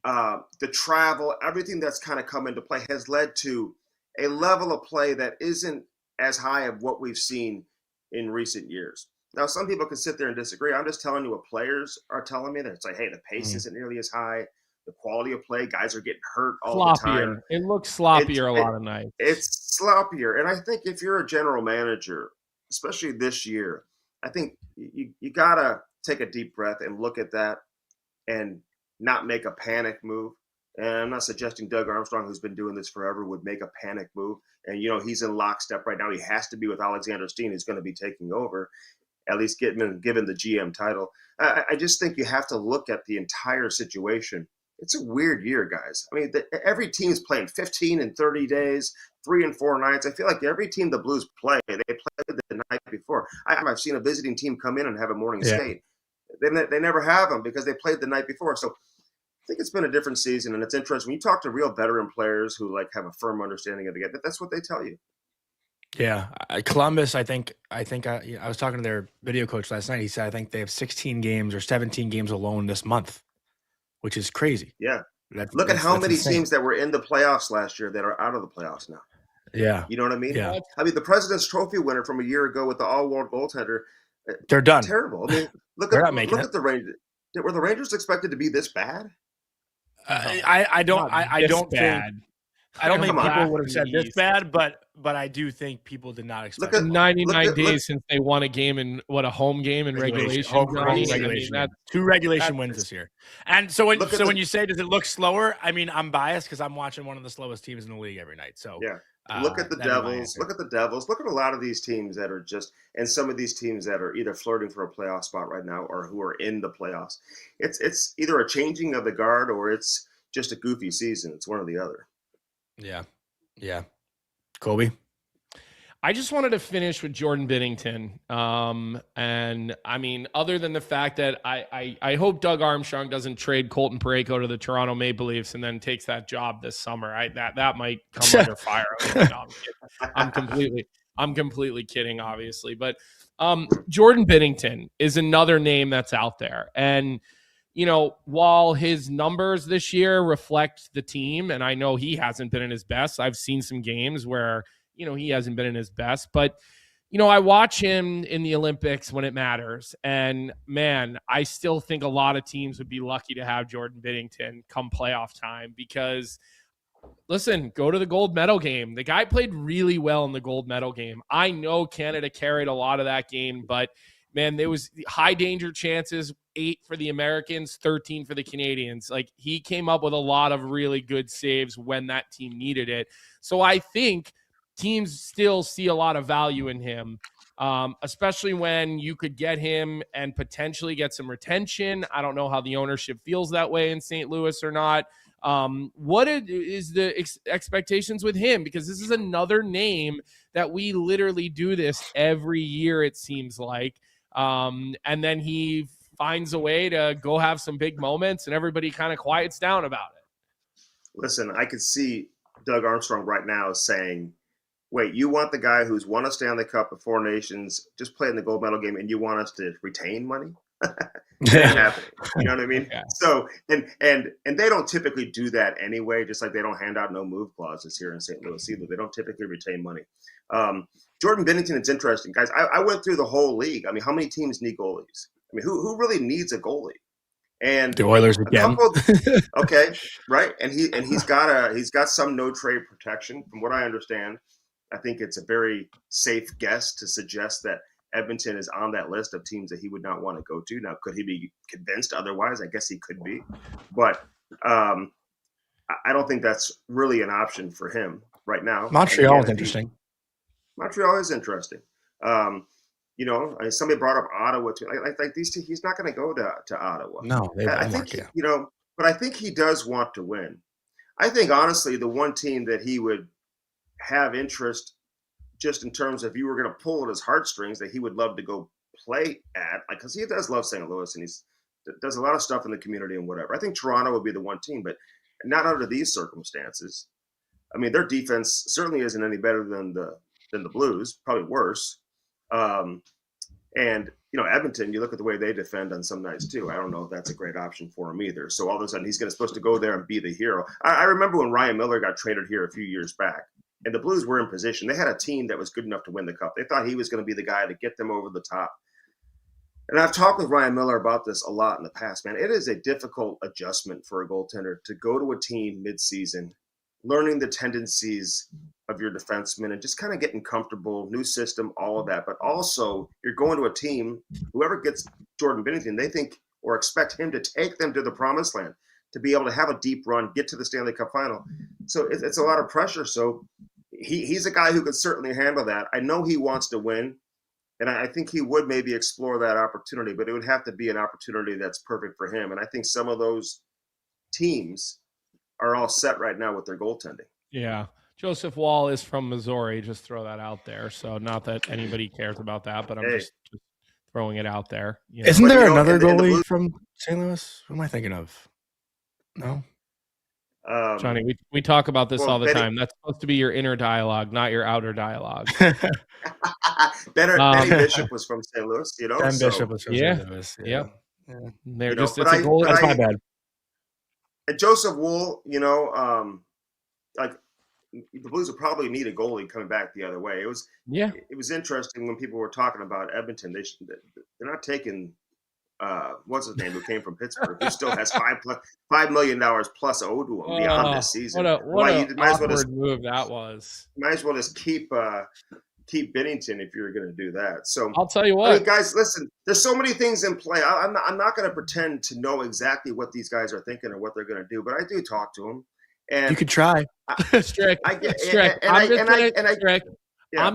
the travel, everything that's kind of come into play has led to a level of play that isn't as high of what we've seen in recent years. Now, some people can sit there and disagree. I'm just telling you what players are telling me. That it's like, hey, the pace isn't nearly as high. The quality of play, guys are getting hurt all the time. It looks sloppier a lot of nights. It's sloppier. And I think if you're a general manager, especially this year, I think you got to take a deep breath and look at that and not make a panic move. And I'm not suggesting Doug Armstrong, who's been doing this forever, would make a panic move. And, he's in lockstep right now. He has to be with Alexander Steen, who's going to be taking over, at least given the GM title. I just think you have to look at the entire situation. It's a weird year, guys. I mean, every team is playing 15 in 30 days. 3 and 4 nights. I feel like every team the Blues play, they play the night before. I've seen a visiting team come in and have a morning skate. They never have them because they played the night before. So I think it's been a different season, and it's interesting. When you talk to real veteran players who like have a firm understanding of the game, that's what they tell you. Yeah, Columbus. I was talking to their video coach last night. He said I think they have 16 games or 17 games alone this month, which is crazy. Yeah, look at how many insane. teams that were in the playoffs last year that are out of the playoffs now. Yeah, you know what I mean. Yeah, I mean the President's Trophy winner from a year ago with the all-world goaltender. They're done. Terrible. I mean, look at the Rangers. Were the Rangers expected to be this bad? I don't think people would have said this bad, but I do think people did not expect. Look at 99 days since they won a game in a home game in regulation. Regulation. 2 regulation wins this year. And so when you say does it look slower? I mean, I'm biased because I'm watching one of the slowest teams in the league every night. So yeah. Look at the Devils. Look at the Devils. Look at a lot of these teams that are just, and some of these teams that are either flirting for a playoff spot right now or who are in the playoffs. It's either a changing of the guard or it's just a goofy season. It's one or the other. Yeah. Colby? I just wanted to finish with Jordan Binnington. And I mean, other than the fact that I hope Doug Armstrong doesn't trade Colton Parayko to the Toronto Maple Leafs and then takes that job this summer. That might come under fire. No, I'm completely kidding, obviously. But Jordan Binnington is another name that's out there. And you know, while his numbers this year reflect the team, and I know he hasn't been in his best, I've seen some games where, you know, he hasn't been in his best, but, you know, I watch him in the Olympics when it matters. And man, I still think a lot of teams would be lucky to have Jordan Binnington come playoff time because, listen, go to the gold medal game. The guy played really well in the gold medal game. I know Canada carried a lot of that game, but man, there was high danger chances, 8 for the Americans, 13 for the Canadians. Like, he came up with a lot of really good saves when that team needed it. So I think teams still see a lot of value in him, especially when you could get him and potentially get some retention. I don't know how the ownership feels that way in St. Louis or not. What is the expectations with him? Because this is another name that we literally do this every year, it seems like. And then he finds a way to go have some big moments and everybody kind of quiets down about it. Listen, I could see Doug Armstrong right now saying, wait, you want the guy who's won a Stanley Cup of 4 nations, just played in the gold medal game, and you want us to retain money? Happening. You know what I mean? Yeah. So, and they don't typically do that anyway, just like they don't hand out no move clauses here in St. Louis either. They don't typically retain money. Jordan Binnington, it's interesting. Guys, I went through the whole league. I mean, how many teams need goalies? I mean, who really needs a goalie? And the Oilers again. Okay, right? And he's got some no trade protection, from what I understand. I think it's a very safe guess to suggest that Edmonton is on that list of teams that he would not want to go to. Now, could he be convinced otherwise? I guess he could be. But I don't think that's really an option for him right now. Montreal is interesting. Montreal is interesting. You know, somebody brought up Ottawa too. Like these two, he's not going to go to Ottawa. No, I think you know, but I think he does want to win. I think honestly, the one team that he would have interest, just in terms of if you were going to pull at his heartstrings, that he would love to go play at, like, because he does love St. Louis and he does a lot of stuff in the community and whatever. I think Toronto would be the one team, but not under these circumstances. I mean, their defense certainly isn't any better than the Blues, probably worse. And, you know, Edmonton, you look at the way they defend on some nights too. I don't know if that's a great option for him either. So all of a sudden he's supposed to go there and be the hero. I remember when Ryan Miller got traded here a few years back and the Blues were in position. They had a team that was good enough to win the cup. They thought he was going to be the guy to get them over the top. And I've talked with Ryan Miller about this a lot in the past, man. It is a difficult adjustment for a goaltender to go to a team mid-season, learning the tendencies of your defenseman and just kind of getting comfortable, new system, all of that. But also, you're going to a team, whoever gets Jordan Binnington, they think or expect him to take them to the promised land, to be able to have a deep run, get to the Stanley Cup final. So it's a lot of pressure. So he's a guy who could certainly handle that. I know he wants to win, and I think he would maybe explore that opportunity, but it would have to be an opportunity that's perfect for him. And I think some of those teams are all set right now with their goaltending. Yeah. Joseph Wall is from Missouri. Just throw that out there. So not that anybody cares about that, but I'm just throwing it out there. You know? Isn't there But, another goalie from St. Louis? Who am I thinking of? No. Johnny, we talk about this all the time. That's supposed to be your inner dialogue, not your outer dialogue. Benny Bishop was from St. Louis, you know. Ben Bishop was from St. Louis. Yeah. They're You just know, it's a goalie. That's my bad. And Joseph Wool, you know, like the Blues would probably need a goalie coming back the other way. It was interesting when people were talking about Edmonton. They're not taking what's his name, who came from Pittsburgh, who still has $5 million plus owed to him beyond this season. What an awkward move that was. Might as well just keep Binnington if you're going to do that. So I'll tell you what, I mean, guys, listen. There's so many things in play. I'm not going to pretend to know exactly what these guys are thinking or what they're going to do, but I do talk to them. And you could try. Strick. I'm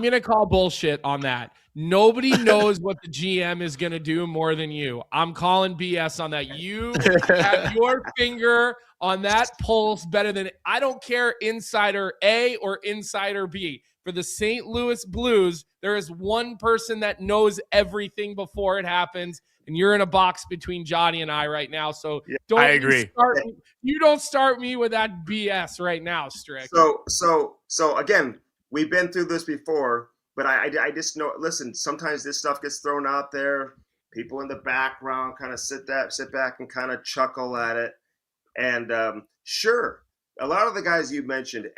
going to call bullshit on that. Nobody knows what the GM is going to do more than you. I'm calling BS on that. You have your finger on that pulse better than I don't care insider A or insider B. For the St. Louis Blues, there is one person that knows everything before it happens, and you're in a box between Johnny and I right now. So I agree. You don't start me with that BS right now, Strick. So again, we've been through this before, but I just know. Listen, sometimes this stuff gets thrown out there. People in the background kind of sit back and kind of chuckle at it. And sure, a lot of the guys you mentioned,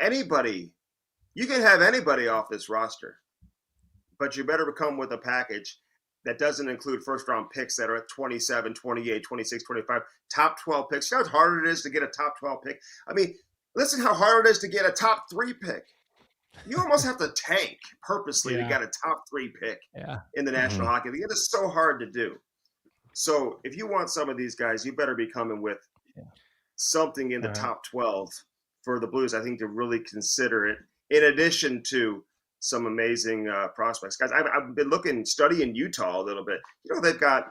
you can have anybody off this roster, but you better come with a package that doesn't include first-round picks that are at 27, 28, 26, 25, top 12 picks. You know how hard it is to get a top 12 pick? I mean, listen how hard it is to get a top 3 pick. You almost have to tank purposely to get a top 3 pick in the National Hockey League. It is so hard to do. So if you want some of these guys, you better be coming with something in the top 12 for the Blues, I think, to really consider it, in addition to some amazing prospects. Guys, I've been studying Utah a little bit. You know, they've got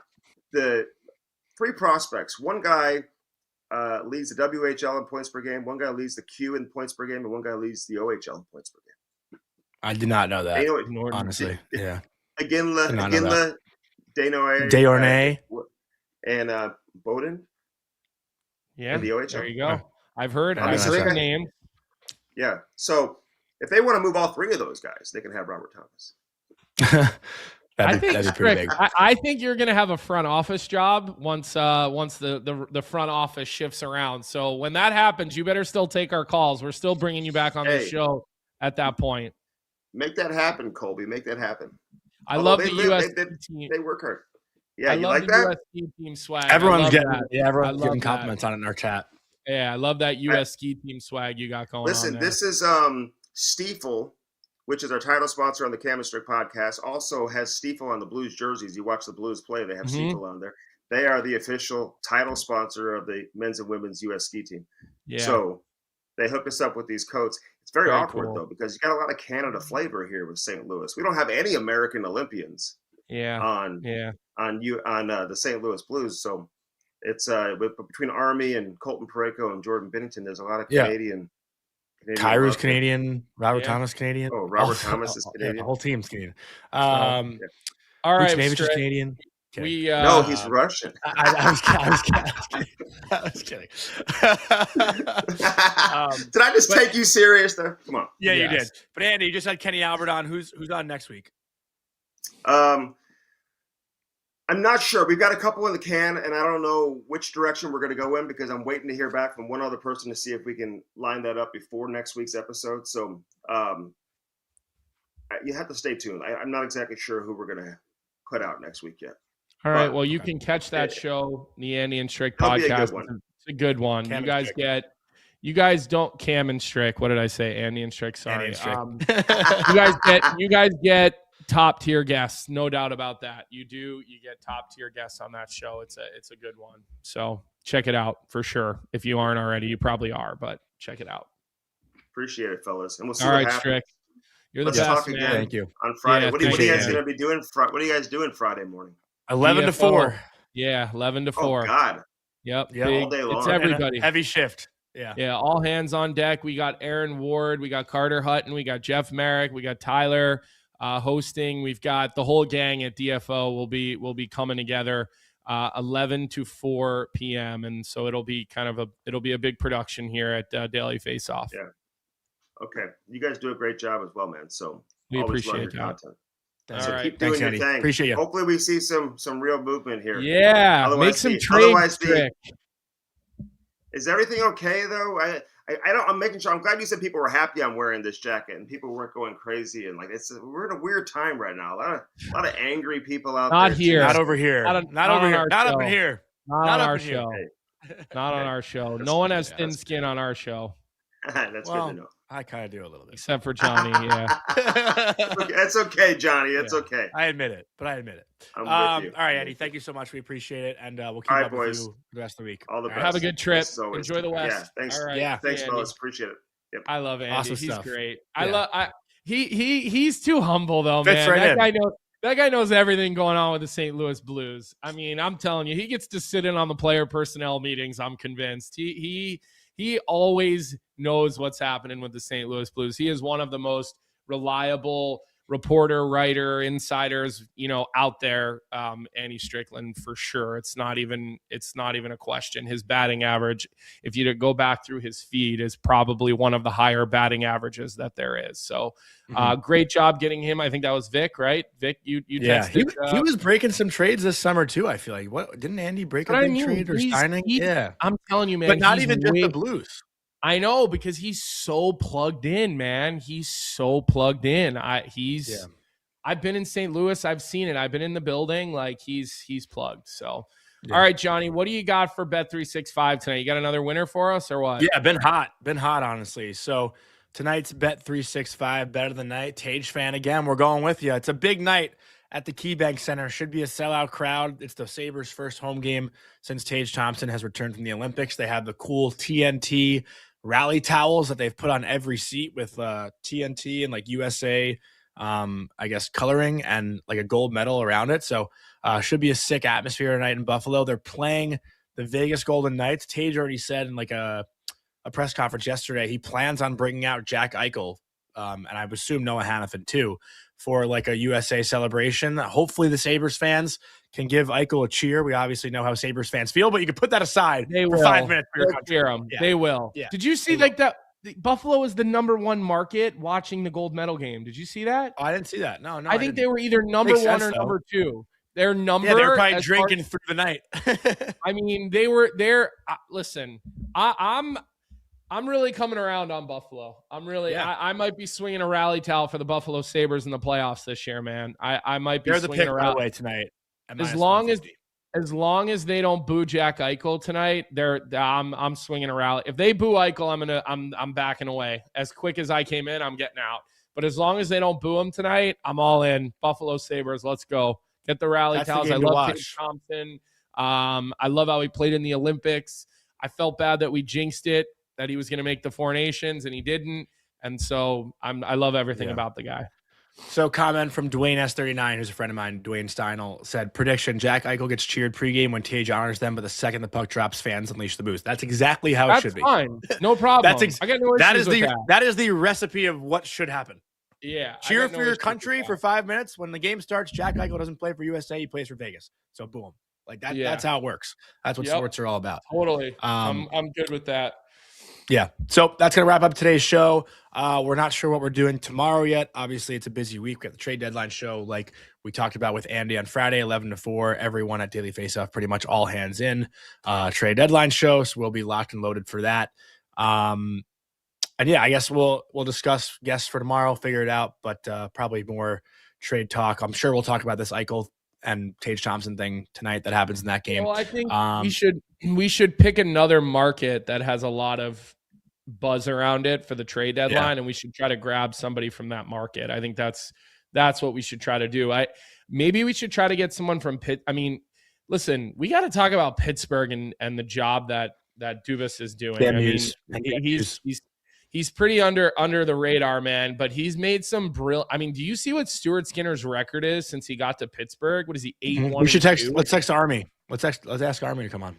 the 3 prospects. One guy leads the WHL in points per game. One guy leads the Q in points per game. And one guy leads the OHL in points per game. I did not know that, honestly. Iginla, Desharnais, and Bowden. Yeah, in the OHL. There you go. I've heard the name. Yeah, so if they want to move all 3 of those guys, they can have Robert Thomas. that'd be pretty big. I think you're going to have a front office job once the front office shifts around. So when that happens, you better still take our calls. We're still bringing you back on the show at that point. Make that happen, Colby. Make that happen. Love the U.S. team. They work hard. Yeah, you love like the that? U.S. team swag. Everyone's giving compliments on it in our chat. Yeah, I love that U.S. ski team swag you got going on. Listen, this is Stiefel, which is our title sponsor on the Cam and Strick podcast, also has Stiefel on the Blues jerseys. You watch the Blues play, they have Stiefel on there. They are the official title sponsor of the men's and women's U.S. ski team. Yeah. So they hook us up with these coats. It's very awkward, though, because you got a lot of Canada flavor here with St. Louis. We don't have any American Olympians on the St. Louis Blues. So it's between Army and Colton Parayko and Jordan Binnington, there's a lot of Canadian. Kyrou's Canadian. Robert Thomas Canadian. Oh, Robert Thomas is Canadian. The whole team's Canadian. All right, Buchnevich is Canadian. No, he's Russian. I was kidding. Did I just take you serious there? Come on. Yeah, you did. But Andy, you just had Kenny Albert on. Who's on next week? I'm not sure. We've got a couple in the can, and I don't know which direction we're going to go in because I'm waiting to hear back from one other person to see if we can line that up before next week's episode. So you have to stay tuned. I'm not exactly sure who we're going to put out next week yet. All right. Well, you can catch that show, the Andy and Strick podcast. It's a good one. You guys don't Cam and Strick. What did I say? Andy and Strick. Sorry. Andy and Strick. You guys get top tier guests, no doubt about that. You get top tier guests on that show. It's a good one. So check it out for sure. If you aren't already, you probably are, but check it out. Appreciate it, fellas. And we'll see what happens. Strick. You're the Let's best, talk man. again. Thank you. On Friday. Yeah, what are you guys going to be doing? What are you guys doing Friday morning? 11 to 4. Yeah, 11 to 4. Oh, God. Yep. Yep. Big, all day long. It's everybody. Heavy shift. Yeah, all hands on deck. We got Aaron Ward, we got Carter Hutton, we got Jeff Merrick, we got Tyler hosting. We've got the whole gang at DFO will be coming together 11 to 4 p.m. And so it'll be a big production here at Daily Faceoff. Yeah. Okay. You guys do a great job as well, man. So we always love appreciate your that. content. All so right. keep doing Thanks, your Andy. thing. Appreciate you. Hopefully we see some real movement here. Yeah. Make some trades. Is everything okay though? I'm making sure. I'm glad you said people were happy I'm wearing this jacket and people weren't going crazy and like we're in a weird time right now. A lot of angry people out there. Not here. Not over here. Not over here. Not up in here. Not on our show. Hey. Not on our show. No one has thin skin on our show. That's good to know. I kind of do a little bit. Except for Johnny, yeah. It's okay, Johnny. It's okay. I admit it, but I admit it. I'm with you. All right, Andy. Thank you so much. We appreciate it, and we'll keep up with you the rest of the week. All the best. Have a good trip. Always, enjoy the West. Yeah, thanks. All right. Yeah, thanks, fellas. Appreciate it. Yep. I love Andy. Awesome He's stuff. great. Yeah. He's too humble though, Fits man. right That guy knows everything going on with the St. Louis Blues. I mean, I'm telling you, he gets to sit in on the player personnel meetings. I'm convinced. He always knows what's happening with the St. Louis Blues. He is one of the most reliable reporter, writer, insiders, out there. Andy Strickland for sure. It's not even a question. His batting average, if you go back through his feed, is probably one of the higher batting averages that there is. So great job getting him. I think that was Vic, right? Vic, you texted. He was breaking some trades this summer too. I feel like didn't Andy break a big trade or signing? Yeah, I'm telling you, man. But not even just the Blues. I know, because he's so plugged in, man. He's so plugged in. I've been in St. Louis. I've seen it. I've been in the building. Like he's plugged. So, All right, Johnny, what do you got for Bet365 tonight? You got another winner for us or what? Yeah, been hot, honestly. So tonight's Bet365 bet of the night. Tage fan again. We're going with you. It's a big night at the KeyBank Center. Should be a sellout crowd. It's the Sabres' first home game since Tage Thompson has returned from the Olympics. They have the cool TNT rally towels that they've put on every seat with TNT and like USA, I guess, coloring and like a gold medal around it. So should be a sick atmosphere tonight in Buffalo. They're playing the Vegas Golden Knights. Tage already said in like a press conference yesterday, he plans on bringing out Jack Eichel, and I would assume Noah Hannafin too, for like a USA celebration. Hopefully the Sabres fans can give Eichel a cheer. We obviously know how Sabres fans feel, but you can put that aside for 5 minutes. Cheer them. Yeah. They will. Yeah. Did you see that Buffalo is the number one market watching the gold medal game? Did you see that? Oh, I didn't see that. No. I think they were either number one or number two. Their number. Yeah, they were probably drinking through the night. I mean, they were there. Listen, I'm really coming around on Buffalo. I might be swinging a rally towel for the Buffalo Sabres in the playoffs this year, man. I might be swinging a rally away tonight. As long as they don't boo Jack Eichel tonight, I'm swinging a rally. If they boo Eichel, I'm backing away. As quick as I came in, I'm getting out. But as long as they don't boo him tonight, I'm all in. Buffalo Sabres, let's go. Get the rally towels. I love Tage Thompson. I love how he played in the Olympics. I felt bad that we jinxed it, that he was going to make the Four Nations, and he didn't. And so I love everything about the guy. So comment from Dwayne S39, who's a friend of mine, Dwayne Steinel, said, prediction, Jack Eichel gets cheered pregame when Tage honors them, but the second the puck drops, fans unleash the boost. That's exactly how it should be. That's fine. No problem. I got no issues with that. That is the recipe of what should happen. Yeah. Cheer for your country for 5 minutes. When the game starts, Jack Eichel doesn't play for USA, he plays for Vegas. So boom. Like that. That's how it works. That's what sports are all about. Totally. I'm good with that. Yeah. So that's going to wrap up today's show. We're not sure what we're doing tomorrow yet. Obviously, it's a busy week. We got the trade deadline show like we talked about with Andy on Friday, 11 to 4. Everyone at Daily Faceoff, pretty much all hands in. Trade deadline show. So we'll be locked and loaded for that. And yeah, I guess we'll discuss guests for tomorrow, figure it out, but probably more trade talk. I'm sure we'll talk about this Eichel and Tage Thompson thing tonight that happens in that game. Well, I think we should pick another market that has a lot of buzz around it for the trade deadline, and we should try to grab somebody from that market. I think that's what we should try to do. Maybe we should try to get someone from Pitt. I mean, listen, we got to talk about Pittsburgh and the job that Dubas is doing. He's pretty under the radar, man, but he's made some brilliant. I mean, do you see what Stuart Skinner's record is since he got to Pittsburgh? What is he, 8-1? We should text. Let's text Army. Let's ask Army to come on.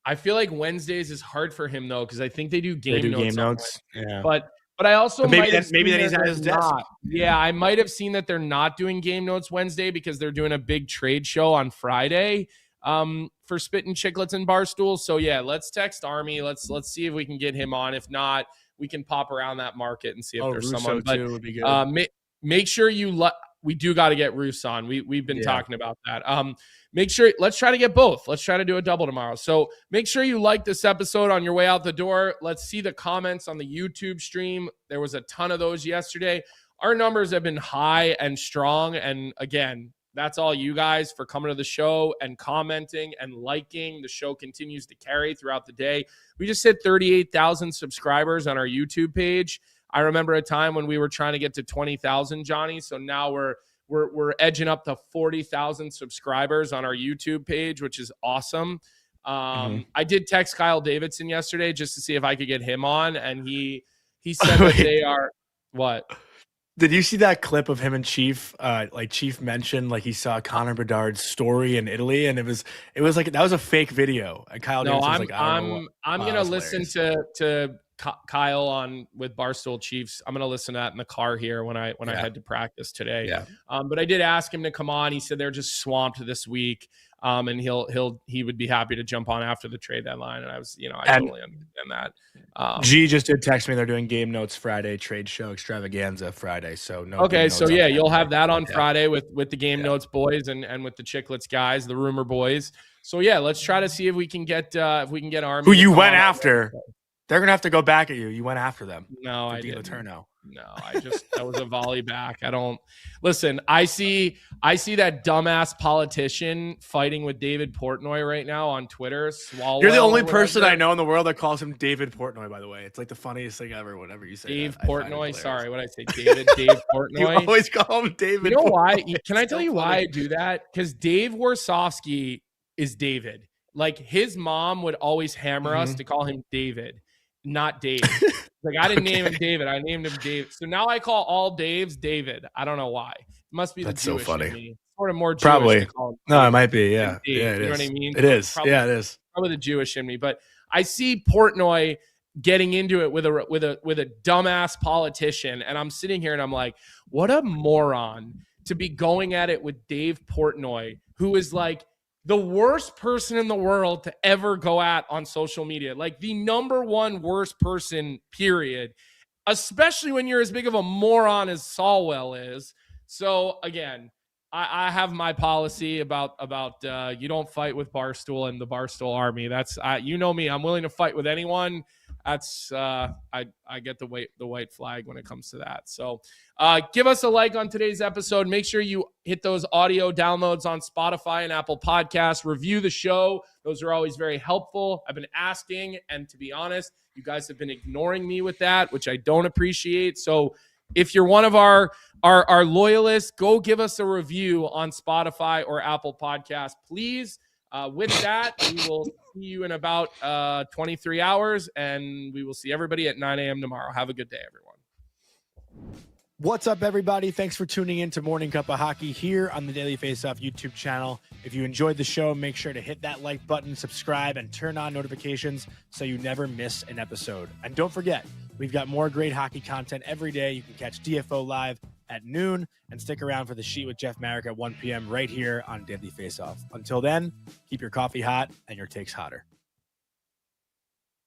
I feel like Wednesdays is hard for him though, because I think they do game notes. Yeah. But I also maybe then he's at his desk. Yeah, I might have seen that they're not doing game notes Wednesday because they're doing a big trade show on Friday for Spit and Chicklets and Barstool. So yeah, let's text Army. Let's see if we can get him on. If not, we can pop around that market and see if there's Russo someone. But too would be good. Make sure we do got to get Roos on. We've been talking about that. Make sure, let's try to get both. Let's try to do a double tomorrow. So make sure you like this episode on your way out the door. Let's see the comments on the YouTube stream. There was a ton of those yesterday. Our numbers have been high and strong. And again, that's all you guys for coming to the show and commenting and liking. The show continues to carry throughout the day. We just hit 38,000 subscribers on our YouTube page. I remember a time when we were trying to get to 20,000, Johnny. So now we're edging up to 40,000 subscribers on our YouTube page, which is awesome. I did text Kyle Davidson yesterday just to see if I could get him on, and he said that they are what? Did you see that clip of him and Chief? Chief mentioned he saw Connor Bedard's story in Italy, and it was like that was a fake video. And Kyle Davidson's like, I'm gonna listen to Kyle on with Barstool Chiefs. I'm gonna listen to that in the car here when I head to practice today. Yeah. But I did ask him to come on. He said they're just swamped this week. And he would be happy to jump on after the trade deadline. And I was, I totally understand that. G just did text me. They're doing game notes Friday, trade show extravaganza Friday. So no. Okay, so yeah, you'll have that on Friday with the game notes boys and with the Chicklets guys, the rumor boys. So yeah, let's try to see if we can get Army. Who you went after? They're gonna have to go back at you. You went after them. No, I didn't. Letourneau. No, that was a volley back. I don't listen. I see that dumbass politician fighting with David Portnoy right now on Twitter. You're the only person I know in the world that calls him David Portnoy, by the way. It's like the funniest thing ever, whatever you say. Dave Portnoy. Sorry, what did I say? Dave Portnoy. You always call him David. You know Portnoy. why? Can I tell you why I do that? Because Dave Warsofsky is David. Like his mom would always hammer us to call him David, not Dave. Like I didn't name him David. I named him Dave. So now I call all Daves David. I don't know why. It must be the Jewish so funny. in me. Sort of more Jewish. Probably. To call him No, it might be. Yeah. Dave, Yeah, it you know is. what I mean? It is. Probably, yeah, it is. Probably the Jewish in me. But I see Portnoy getting into it with a dumbass politician, and I'm sitting here and I'm like, what a moron to be going at it with Dave Portnoy, who is like the worst person in the world to ever go at on social media. Like the number one worst person, period. Especially when you're as big of a moron as Solwell is. So again, I have my policy about you don't fight with Barstool and the Barstool Army. That's you know me. I'm willing to fight with anyone. That's I get the white flag when it comes to that. So give us a like on today's episode. Make sure you hit those audio downloads on Spotify and Apple Podcasts. Review the show. Those are always very helpful. I've been asking, and to be honest, you guys have been ignoring me with that, which I don't appreciate. So if you're one of our loyalists, go give us a review on Spotify or Apple Podcasts, please. With that, we will see you in about 23 hours, and we will see everybody at 9 a.m. tomorrow. Have a good day, everyone. What's up, everybody? Thanks for tuning in to Morning Cuppa Hockey here on the Daily Faceoff YouTube channel. If you enjoyed the show, make sure to hit that like button, subscribe, and turn on notifications so you never miss an episode. And don't forget, we've got more great hockey content every day. You can catch DFO live at noon and stick around for the Sheet with Jeff Marek at 1 p.m. right here on Daily Faceoff. Until then, keep your coffee hot and your takes hotter.